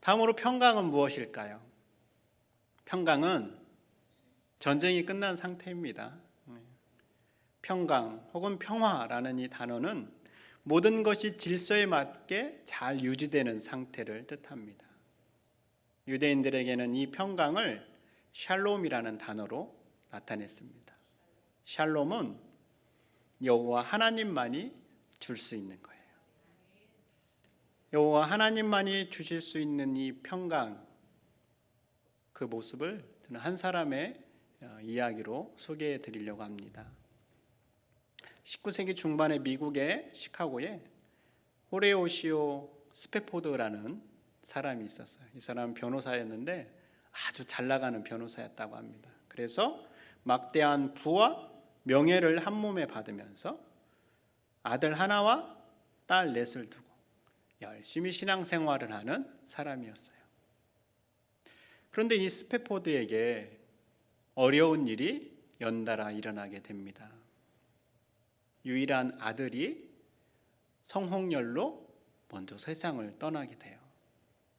다음으로 평강은 무엇일까요? 평강은 전쟁이 끝난 상태입니다. 평강 혹은 평화라는 이 단어는 모든 것이 질서에 맞게 잘 유지되는 상태를 뜻합니다. 유대인들에게는 이 평강을 샬롬이라는 단어로 나타냈습니다. 샬롬은 여호와 하나님만이 줄 수 있는 거예요. 여호와 하나님만이 주실 수 있는 이 평강, 그 모습을 저는 한 사람의 이야기로 소개해 드리려고 합니다. 19세기 중반에 미국의 시카고에 호레오시오 스페포드라는 사람이 있었어요. 이 사람은 변호사였는데 아주 잘 나가는 변호사였다고 합니다. 그래서 막대한 부와 명예를 한 몸에 받으면서 아들 하나와 딸 넷을 두고 열심히 신앙생활을 하는 사람이었어요. 그런데 이 스페포드에게 어려운 일이 연달아 일어나게 됩니다. 유일한 아들이 성홍열로 먼저 세상을 떠나게 돼요.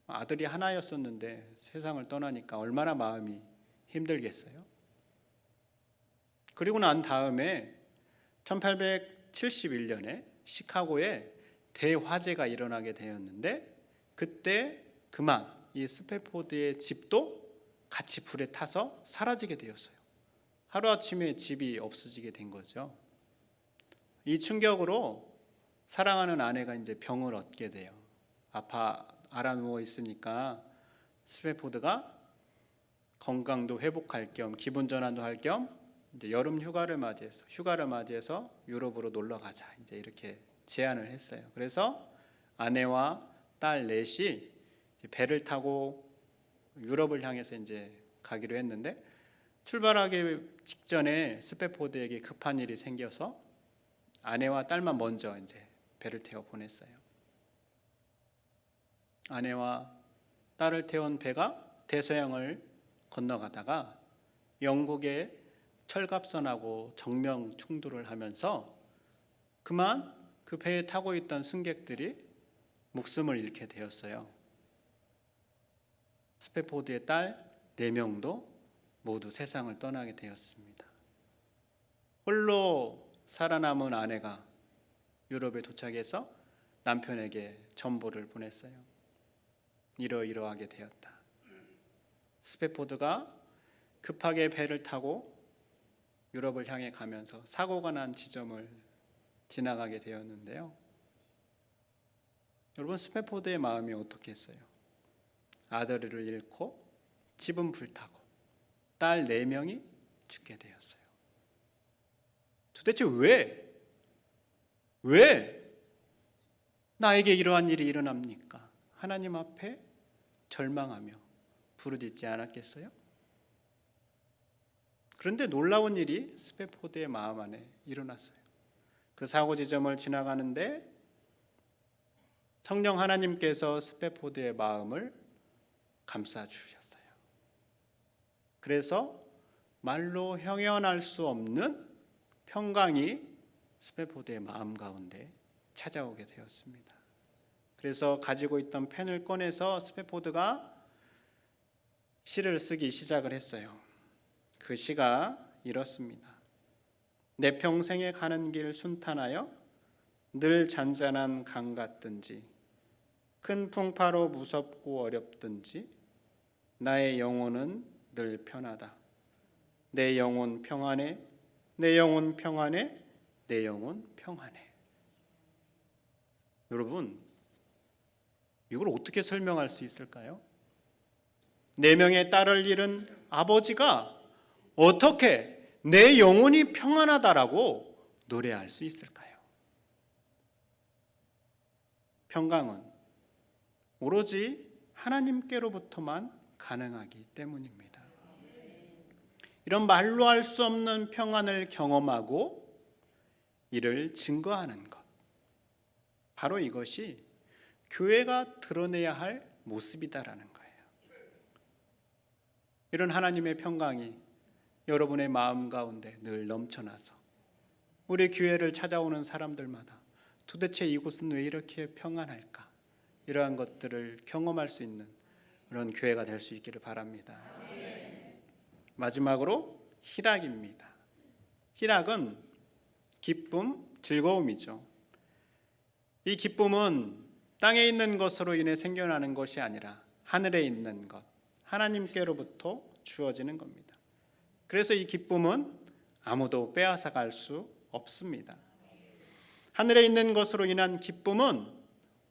아들이 하나였었는데 세상을 떠나니까 얼마나 마음이 힘들겠어요. 그리고 난 다음에 1871년에 시카고에 대화재가 일어나게 되었는데 그때 그만 이 스페포드의 집도 같이 불에 타서 사라지게 되었어요. 하루아침에 집이 없어지게 된 거죠. 이 충격으로 사랑하는 아내가 이제 병을 얻게 돼요. 알아 누워 있으니까 스페포드가 건강도 회복할 겸 기분 전환도 할 겸 이제 여름 휴가를 맞이해서 유럽으로 놀러 가자 이제 이렇게 제안을 했어요. 그래서 아내와 딸 넷이 배를 타고 유럽을 향해서 이제 가기로 했는데 출발하기 직전에 스페포드에게 급한 일이 생겨서 아내와 딸만 먼저 이제 배를 태워 보냈어요. 아내와 딸을 태운 배가 대서양을 건너가다가 영국의 철갑선하고 정면 충돌을 하면서 그만 그 배에 타고 있던 승객들이 목숨을 잃게 되었어요. 스페포드의 딸 4명도 모두 세상을 떠나게 되었습니다. 홀로 살아남은 아내가 유럽에 도착해서 남편에게 전보를 보냈어요. 이러이러하게 되었다. 스페포드가 급하게 배를 타고 유럽을 향해 가면서 사고가 난 지점을 지나가게 되었는데요. 여러분 스페포드의 마음이 어떻겠어요? 아들을 잃고 집은 불타고 딸 4명이 죽게 되었어요. 도대체 왜 나에게 이러한 일이 일어납니까? 하나님 앞에 절망하며 부르짖지 않았겠어요? 그런데 놀라운 일이 스페포드의 마음 안에 일어났어요. 그 사고 지점을 지나가는데 성령 하나님께서 스페포드의 마음을 감싸주셨어요. 그래서 말로 형언할 수 없는 평강이 스페포드의 마음 가운데 찾아오게 되었습니다. 그래서 가지고 있던 펜을 꺼내서 스패포드가 시를 쓰기 시작을 했어요. 그 시가 이렇습니다. 내 평생에 가는 길 순탄하여 늘 잔잔한 강 같든지 큰 풍파로 무섭고 어렵든지 나의 영혼은 늘 편하다. 내 영혼 평안해, 내 영혼 평안해, 내 영혼 평안해. 여러분, 이걸 어떻게 설명할 수 있을까요? 4명의 딸을 잃은 아버지가 어떻게 내 영혼이 평안하다라고 노래할 수 있을까요? 평강은 오로지 하나님께로부터만 가능하기 때문입니다. 이런 말로 할 수 없는 평안을 경험하고 이를 증거하는 것, 바로 이것이 교회가 드러내야 할 모습이다라는 거예요. 이런 하나님의 평강이 여러분의 마음 가운데 늘 넘쳐나서 우리 교회를 찾아오는 사람들마다 도대체 이곳은 왜 이렇게 평안할까? 이러한 것들을 경험할 수 있는 그런 교회가 될 수 있기를 바랍니다. 마지막으로 희락입니다. 희락은 기쁨, 즐거움이죠. 이 기쁨은 땅에 있는 것으로 인해 생겨나는 것이 아니라 하늘에 있는 것, 하나님께로부터 주어지는 겁니다. 그래서 이 기쁨은 아무도 빼앗아갈 수 없습니다. 하늘에 있는 것으로 인한 기쁨은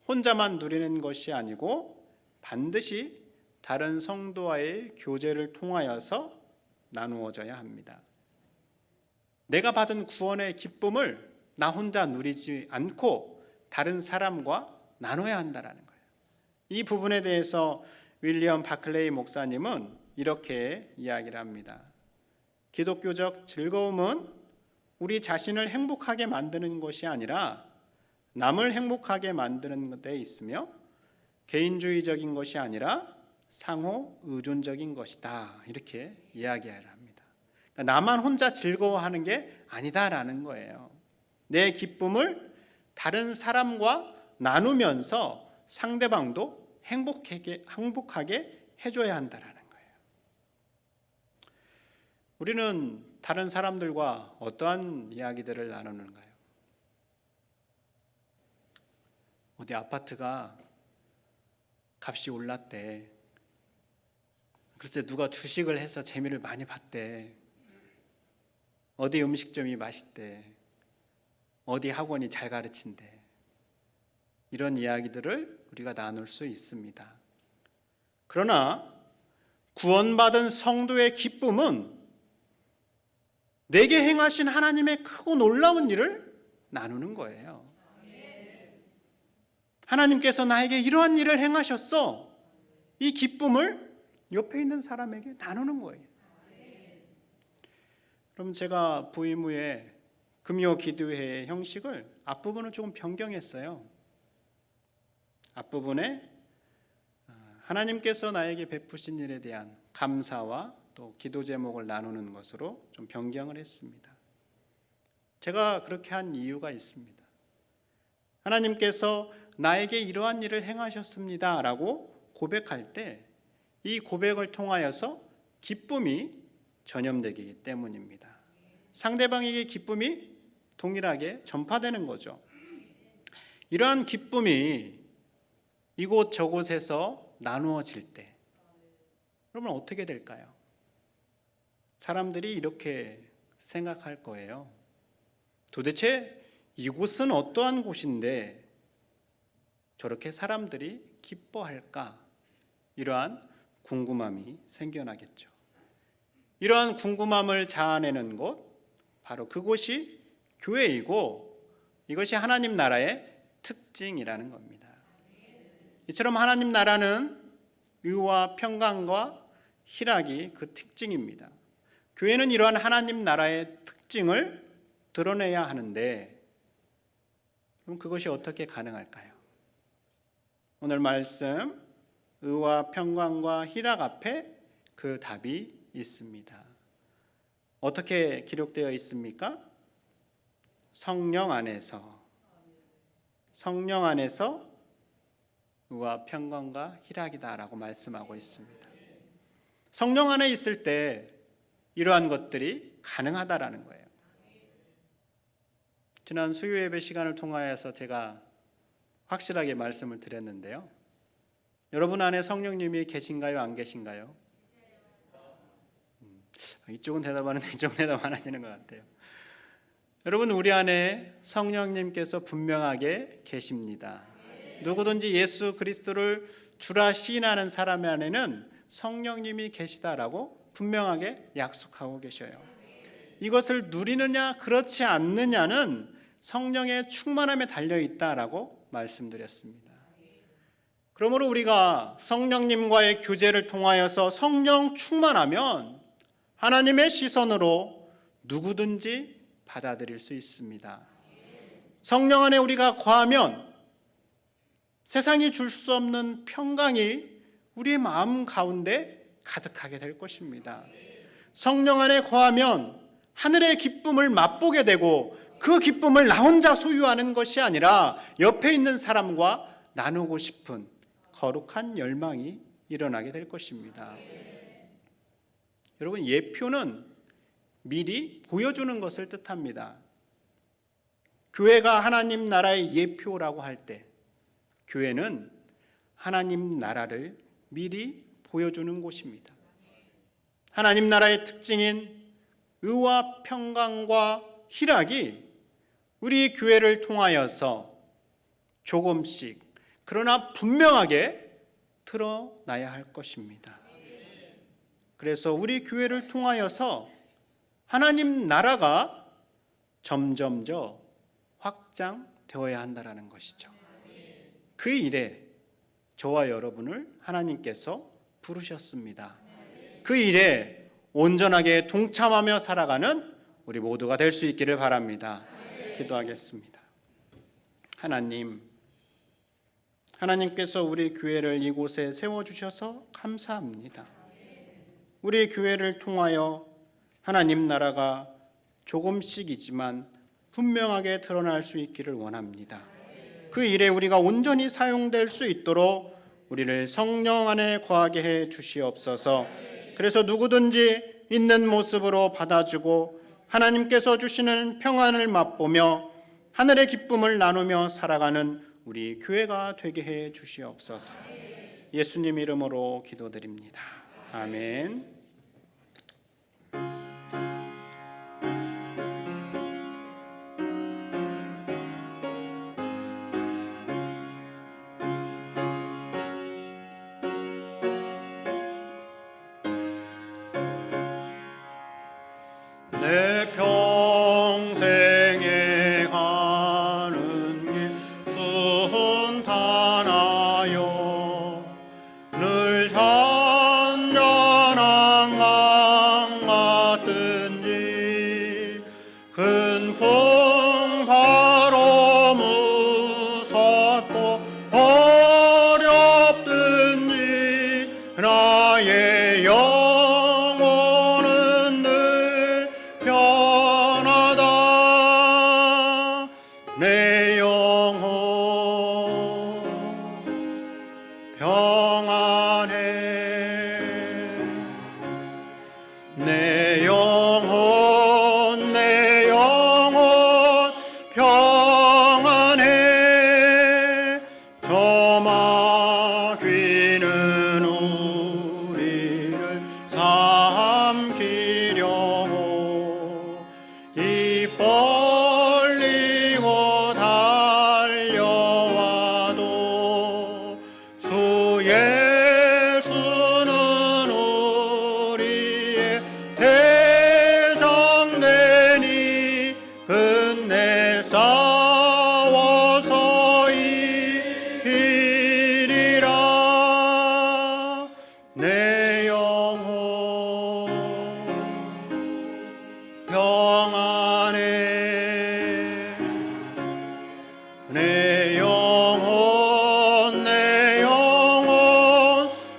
혼자만 누리는 것이 아니고 반드시 다른 성도와의 교제를 통하여서 나누어져야 합니다. 내가 받은 구원의 기쁨을 나 혼자 누리지 않고 다른 사람과 나눠야 한다는 거예요. 이 부분에 대해서 윌리엄 바클레이 목사님은 이렇게 이야기를 합니다. 기독교적 즐거움은 우리 자신을 행복하게 만드는 것이 아니라 남을 행복하게 만드는 데 있으며 개인주의적인 것이 아니라 상호 의존적인 것이다. 이렇게 이야기를 합니다. 그러니까 나만 혼자 즐거워하는 게 아니다라는 거예요. 내 기쁨을 다른 사람과 나누면서 상대방도 행복하게 해줘야 한다라는 거예요. 우리는 다른 사람들과 어떠한 이야기들을 나누는가요? 어디 아파트가 값이 올랐대. 글쎄 누가 주식을 해서 재미를 많이 봤대. 어디 음식점이 맛있대. 어디 학원이 잘 가르친대. 이런 이야기들을 우리가 나눌 수 있습니다. 그러나 구원받은 성도의 기쁨은 내게 행하신 하나님의 크고 놀라운 일을 나누는 거예요. 하나님께서 나에게 이러한 일을 행하셨어. 이 기쁨을 옆에 있는 사람에게 나누는 거예요. 그럼 제가 부임 후에 금요 기도회의 형식을 앞부분을 조금 변경했어요. 앞부분에 하나님께서 나에게 베푸신 일에 대한 감사와 또 기도 제목을 나누는 것으로 좀 변경을 했습니다. 제가 그렇게 한 이유가 있습니다. 하나님께서 나에게 이러한 일을 행하셨습니다 라고 고백할 때 이 고백을 통하여서 기쁨이 전염되기 때문입니다. 상대방에게 기쁨이 동일하게 전파되는 거죠. 이러한 기쁨이 이곳 저곳에서 나누어질 때 그러면 어떻게 될까요? 사람들이 이렇게 생각할 거예요. 도대체 이곳은 어떠한 곳인데 저렇게 사람들이 기뻐할까? 이러한 궁금함이 생겨나겠죠. 이러한 궁금함을 자아내는 곳, 바로 그곳이 교회이고 이것이 하나님 나라의 특징이라는 겁니다. 이처럼 하나님 나라는 의와 평강과 희락이 그 특징입니다. 교회는 이러한 하나님 나라의 특징을 드러내야 하는데 그럼 그것이 어떻게 가능할까요? 오늘 말씀 의와 평강과 희락 앞에 그 답이 있습니다. 어떻게 기록되어 있습니까? 성령 안에서 의와 평강과 희락이다라고 말씀하고 있습니다. 성령 안에 있을 때 이러한 것들이 가능하다라는 거예요. 지난 수요 예배 시간을 통하여서 제가 확실하게 말씀을 드렸는데요. 여러분 안에 성령님이 계신가요? 안 계신가요? 이쪽은 대답하는데 이쪽은 대답 안 하시는 것 같아요. 여러분, 우리 안에 성령님께서 분명하게 계십니다. 누구든지 예수 그리스도를 주라 시인하는 사람 안에는 성령님이 계시다라고 분명하게 약속하고 계셔요. 이것을 누리느냐 그렇지 않느냐는 성령의 충만함에 달려있다라고 말씀드렸습니다. 그러므로 우리가 성령님과의 교제를 통하여서 성령 충만하면 하나님의 시선으로 누구든지 받아들일 수 있습니다. 성령 안에 우리가 거하면 세상이 줄 수 없는 평강이 우리의 마음 가운데 가득하게 될 것입니다. 성령 안에 거하면 하늘의 기쁨을 맛보게 되고 그 기쁨을 나 혼자 소유하는 것이 아니라 옆에 있는 사람과 나누고 싶은 거룩한 열망이 일어나게 될 것입니다. 여러분, 예표는 미리 보여주는 것을 뜻합니다. 교회가 하나님 나라의 예표라고 할 때 교회는 하나님 나라를 미리 보여주는 곳입니다. 하나님 나라의 특징인 의와 평강과 희락이 우리 교회를 통하여서 조금씩 그러나 분명하게 드러나야 할 것입니다. 그래서 우리 교회를 통하여서 하나님 나라가 점점 확장되어야 한다는 것이죠. 그 일에 저와 여러분을 하나님께서 부르셨습니다. 그 일에 온전하게 동참하며 살아가는 우리 모두가 될 수 있기를 바랍니다. 기도하겠습니다. 하나님께서 우리 교회를 이곳에 세워주셔서 감사합니다. 우리 교회를 통하여 하나님 나라가 조금씩이지만 분명하게 드러날 수 있기를 원합니다. 그 일에 우리가 온전히 사용될 수 있도록 우리를 성령 안에 거하게 해 주시옵소서. 그래서 누구든지 있는 모습으로 받아주고 하나님께서 주시는 평안을 맛보며 하늘의 기쁨을 나누며 살아가는 우리 교회가 되게 해 주시옵소서. 예수님 이름으로 기도드립니다. 아멘. 내 평생에 가는 길 순탄하여 늘 잔잔한 강 같든지 큰 풍 바로 무섭고 어렵든지 나의 영혼은 늘 편하다. 내 영혼 평안해. 내 영혼 평안해. 저 마귀는 우리를 삼키려고 입 벌리고 달려와도 주 예수는 우리의 대장되니 끝내 싸워서 이기리라. 내 영혼 평안해. 내 영혼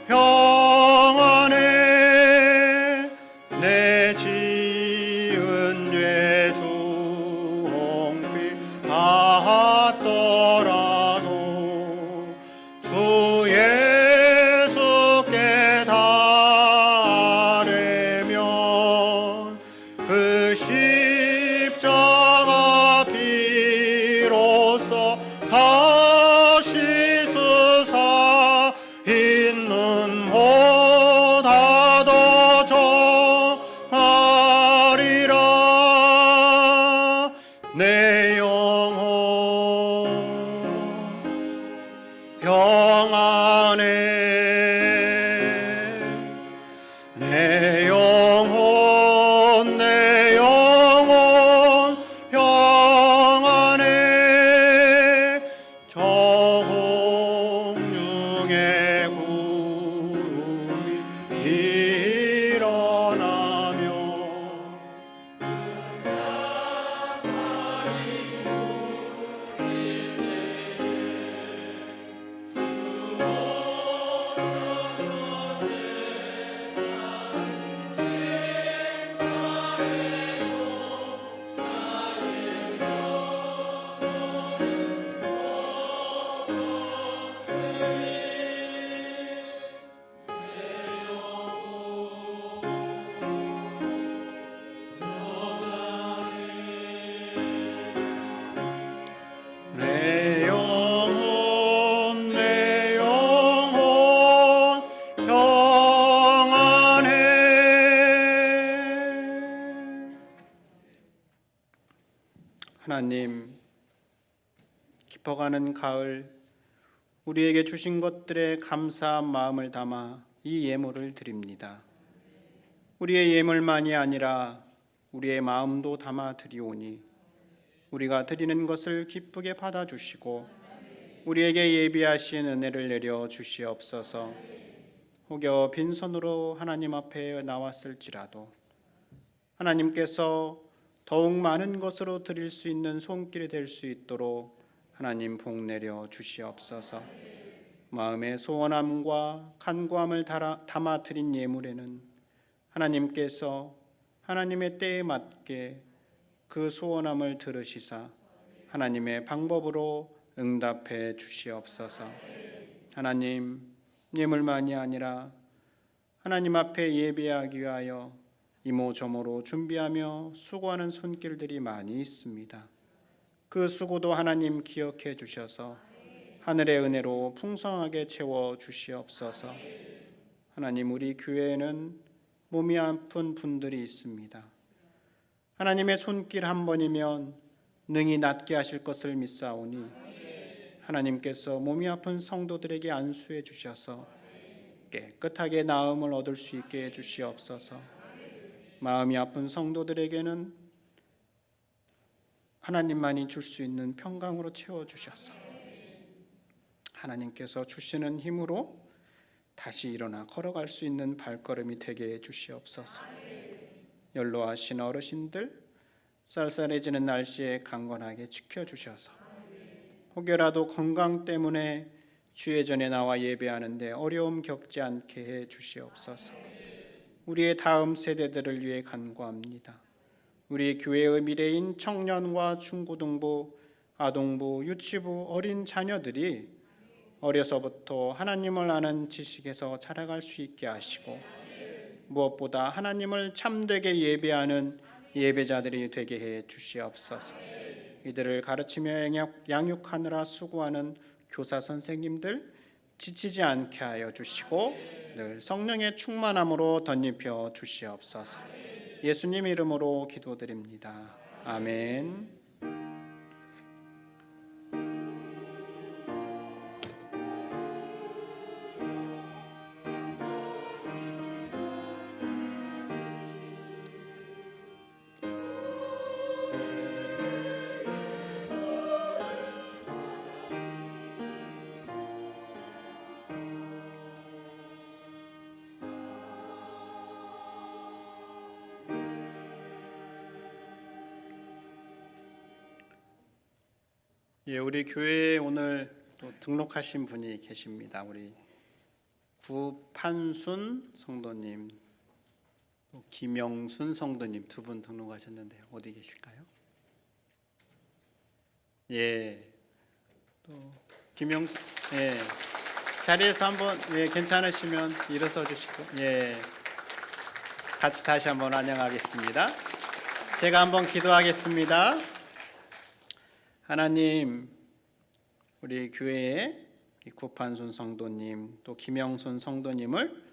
평안해. 내 지은 죄 수홍빛 같더라도 주 하나님, 깊어가는 가을 우리에게 주신 것들에 감사한 마음을 담아 이 예물을 드립니다. 우리의 예물만이 아니라 우리의 마음도 담아 드리오니 우리가 드리는 것을 기쁘게 받아주시고 우리에게 예비하신 은혜를 내려 주시옵소서. 혹여 빈손으로 하나님 앞에 나왔을지라도 하나님께서 더욱 많은 것으로 드릴 수 있는 손길이 될 수 있도록 하나님 복 내려 주시옵소서. 마음의 소원함과 간구함을 담아 드린 예물에는 하나님께서 하나님의 때에 맞게 그 소원함을 들으시사 하나님의 방법으로 응답해 주시옵소서. 하나님, 예물만이 아니라 하나님 앞에 예배하기 위하여 이모저모로 준비하며 수고하는 손길들이 많이 있습니다. 그 수고도 하나님 기억해 주셔서 하늘의 은혜로 풍성하게 채워 주시옵소서. 하나님, 우리 교회에는 몸이 아픈 분들이 있습니다. 하나님의 손길 한 번이면 능히 낫게 하실 것을 믿사오니 하나님께서 몸이 아픈 성도들에게 안수해 주셔서 깨끗하게 나음을 얻을 수 있게 해 주시옵소서. 마음이 아픈 성도들에게는 하나님만이 줄 수 있는 평강으로 채워주셔서 하나님께서 주시는 힘으로 다시 일어나 걸어갈 수 있는 발걸음이 되게 해 주시옵소서. 연로하신 어르신들 쌀쌀해지는 날씨에 강건하게 지켜주셔서 혹여라도 건강 때문에 주의 전에 나와 예배하는데 어려움 겪지 않게 해 주시옵소서. 우리의 다음 세대들을 위해 간구합니다. 우리 교회의 미래인 청년과 중고등부, 아동부, 유치부, 어린 자녀들이 어려서부터 하나님을 아는 지식에서 자라갈 수 있게 하시고 무엇보다 하나님을 참되게 예배하는 예배자들이 되게 해 주시옵소서. 이들을 가르치며 양육하느라 수고하는 교사 선생님들 지치지 않게 하여 주시고 늘 성령의 충만함으로 덧입혀 주시옵소서. 예수님 이름으로 기도드립니다. 아멘. 예, 우리 교회에 오늘 또 등록하신 분이 계십니다. 우리 구판순 성도님, 또 김영순 성도님 두 분 등록하셨는데 어디 계실까요? 예, 또 김영순, 예, 자리에서 한번 예, 괜찮으시면 일어서 주시고 예, 같이 다시 한번 안녕하겠습니다. 제가 한번 기도하겠습니다. 하나님, 우리 교회에 구판순 성도님 또 김영순 성도님을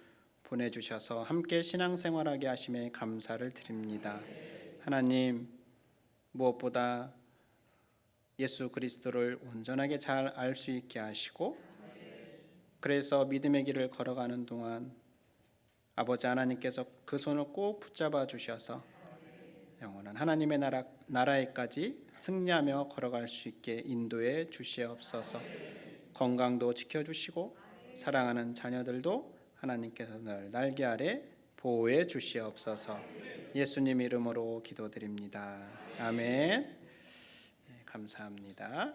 보내주셔서 함께 신앙생활하게 하심에 감사를 드립니다. 하나님, 무엇보다 예수 그리스도를 온전하게 잘 알 수 있게 하시고 그래서 믿음의 길을 걸어가는 동안 아버지 하나님께서 그 손을 꼭 붙잡아 주셔서 영원한 하나님의 나라에까지 승리하며 걸어갈 수 있게 인도해 주시옵소서. 건강도 지켜주시고 사랑하는 자녀들도 하나님께서 늘 날개 아래 보호해 주시옵소서. 예수님 이름으로 기도드립니다. 아멘. 네, 감사합니다.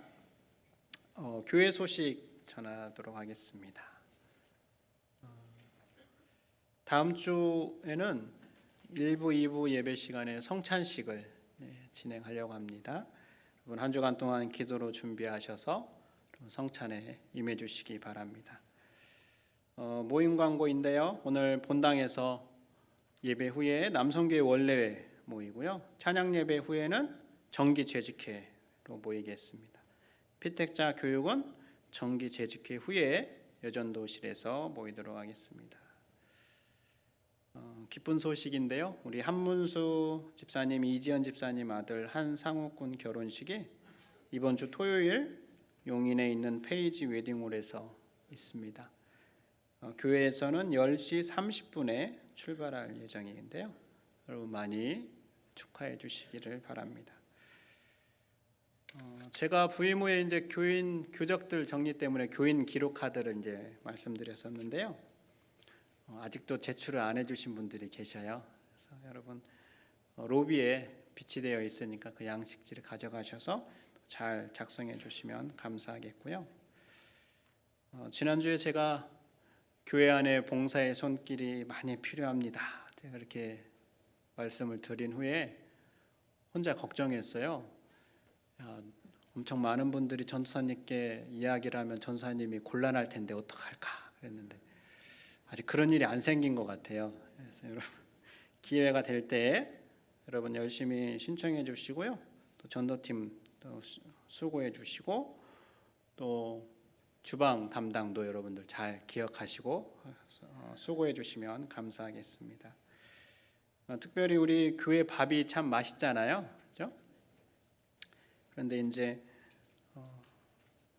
교회 소식 전하도록 하겠습니다. 다음 주에는 1부, 2부 예배 시간에 성찬식을 진행하려고 합니다. 여러분 한 주간 동안 기도로 준비하셔서 성찬에 임해 주시기 바랍니다. 모임 광고인데요. 오늘 본당에서 예배 후에 남성교회 원례회 모이고요. 찬양 예배 후에는 정기 재직회로 모이겠습니다. 피택자 교육은 정기 재직회 후에 여전도실에서 모이도록 하겠습니다. 기쁜 소식인데요. 우리 한문수 집사님, 이지연 집사님 아들 한상욱 군 결혼식이 이번 주 토요일 용인에 있는 페이지 웨딩홀에서 있습니다. 교회에서는 10시 30분에 출발할 예정인데요. 여러분 많이 축하해 주시기를 바랍니다. 제가 부임 후에 이제 교인 교적들 정리 때문에 교인 기록 카드를 이제 말씀드렸었는데요. 아직도 제출을 안 해주신 분들이 계셔요. 그래서 여러분 로비에 비치되어 있으니까 그 양식지를 가져가셔서 잘 작성해 주시면 감사하겠고요. 지난주에 제가 교회 안에 봉사의 손길이 많이 필요합니다. 제가 그렇게 말씀을 드린 후에 혼자 걱정했어요. 엄청 많은 분들이 전도사님께 이야기를 하면 전도사님이 곤란할 텐데 어떡할까 그랬는데 아직 그런 일이 안 생긴 것 같아요. 그래서 여러분 기회가 될 때 여러분 열심히 신청해 주시고요. 또 전도팀 또 수고해 주시고 또 주방 담당도 여러분들 잘 기억하시고 수고해 주시면 감사하겠습니다. 특별히 우리 교회 밥이 참 맛있잖아요, 그렇죠? 그런데 이제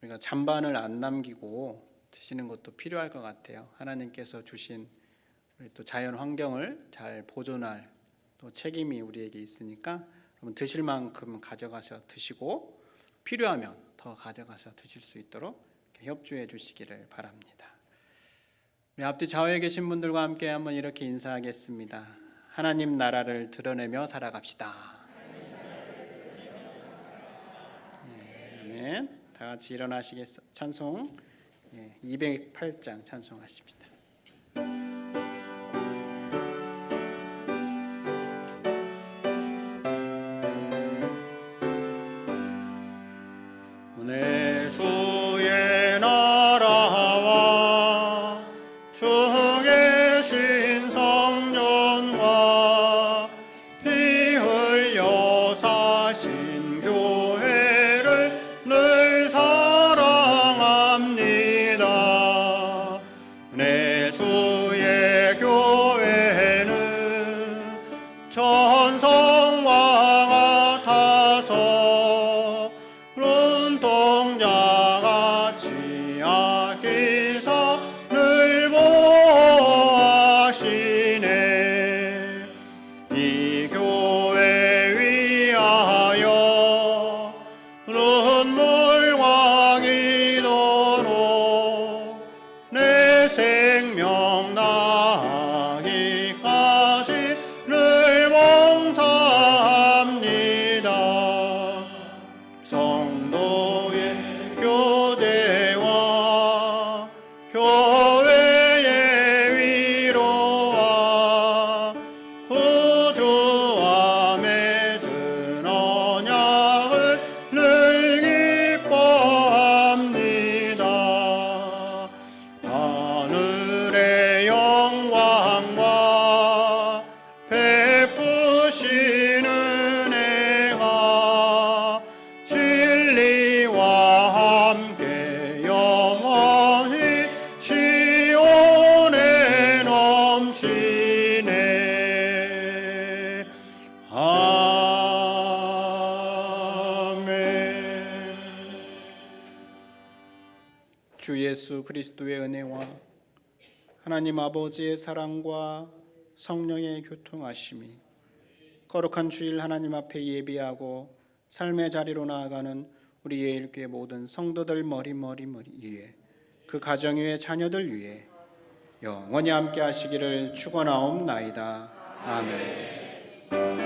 우리가 잔반을 안 남기고 드시는 것도 필요할 것 같아요. 하나님께서 주신 우리 또 자연 환경을 잘 보존할 또 책임이 우리에게 있으니까 여러분 드실 만큼 가져가서 드시고 필요하면 더 가져가서 드실 수 있도록 협조해 주시기를 바랍니다. 우리 앞뒤 좌우에 계신 분들과 함께 한번 이렇게 인사하겠습니다. 하나님 나라를 드러내며 살아갑시다. 아멘. 다 같이 일어나시겠어? 찬송 208장 찬송하십니다. 내 주의 나라와 주 계신 성전과 피 흘려 사신 교회를 늘 사랑합니다. 내 주의 교회는 천성과 같아서 눈동자같이 아끼사 늘 보호하시네. 이 교회 위하여 눈물과 기도로 내 생명 다하기까지 늘 봉사합니다. 성도의 교제와 교회의 위로와 구주와 맺은 언약을 늘 기뻐합니다. 하늘의 영광과 베푸시는 은혜가 진리와 함께 영원히 시온에 넘치네. 아멘. 주 예수 그리스도의 은혜와 하나님 아버지의 사랑과 성령의 교통하심이 거룩한 주일 하나님 앞에 예비하고 삶의 자리로 나아가는 우리 예일교회 모든 성도들 머리 위에 그 가정 위에 자녀들 위에 영원히 함께 하시기를 축원하옵나이다. 아멘.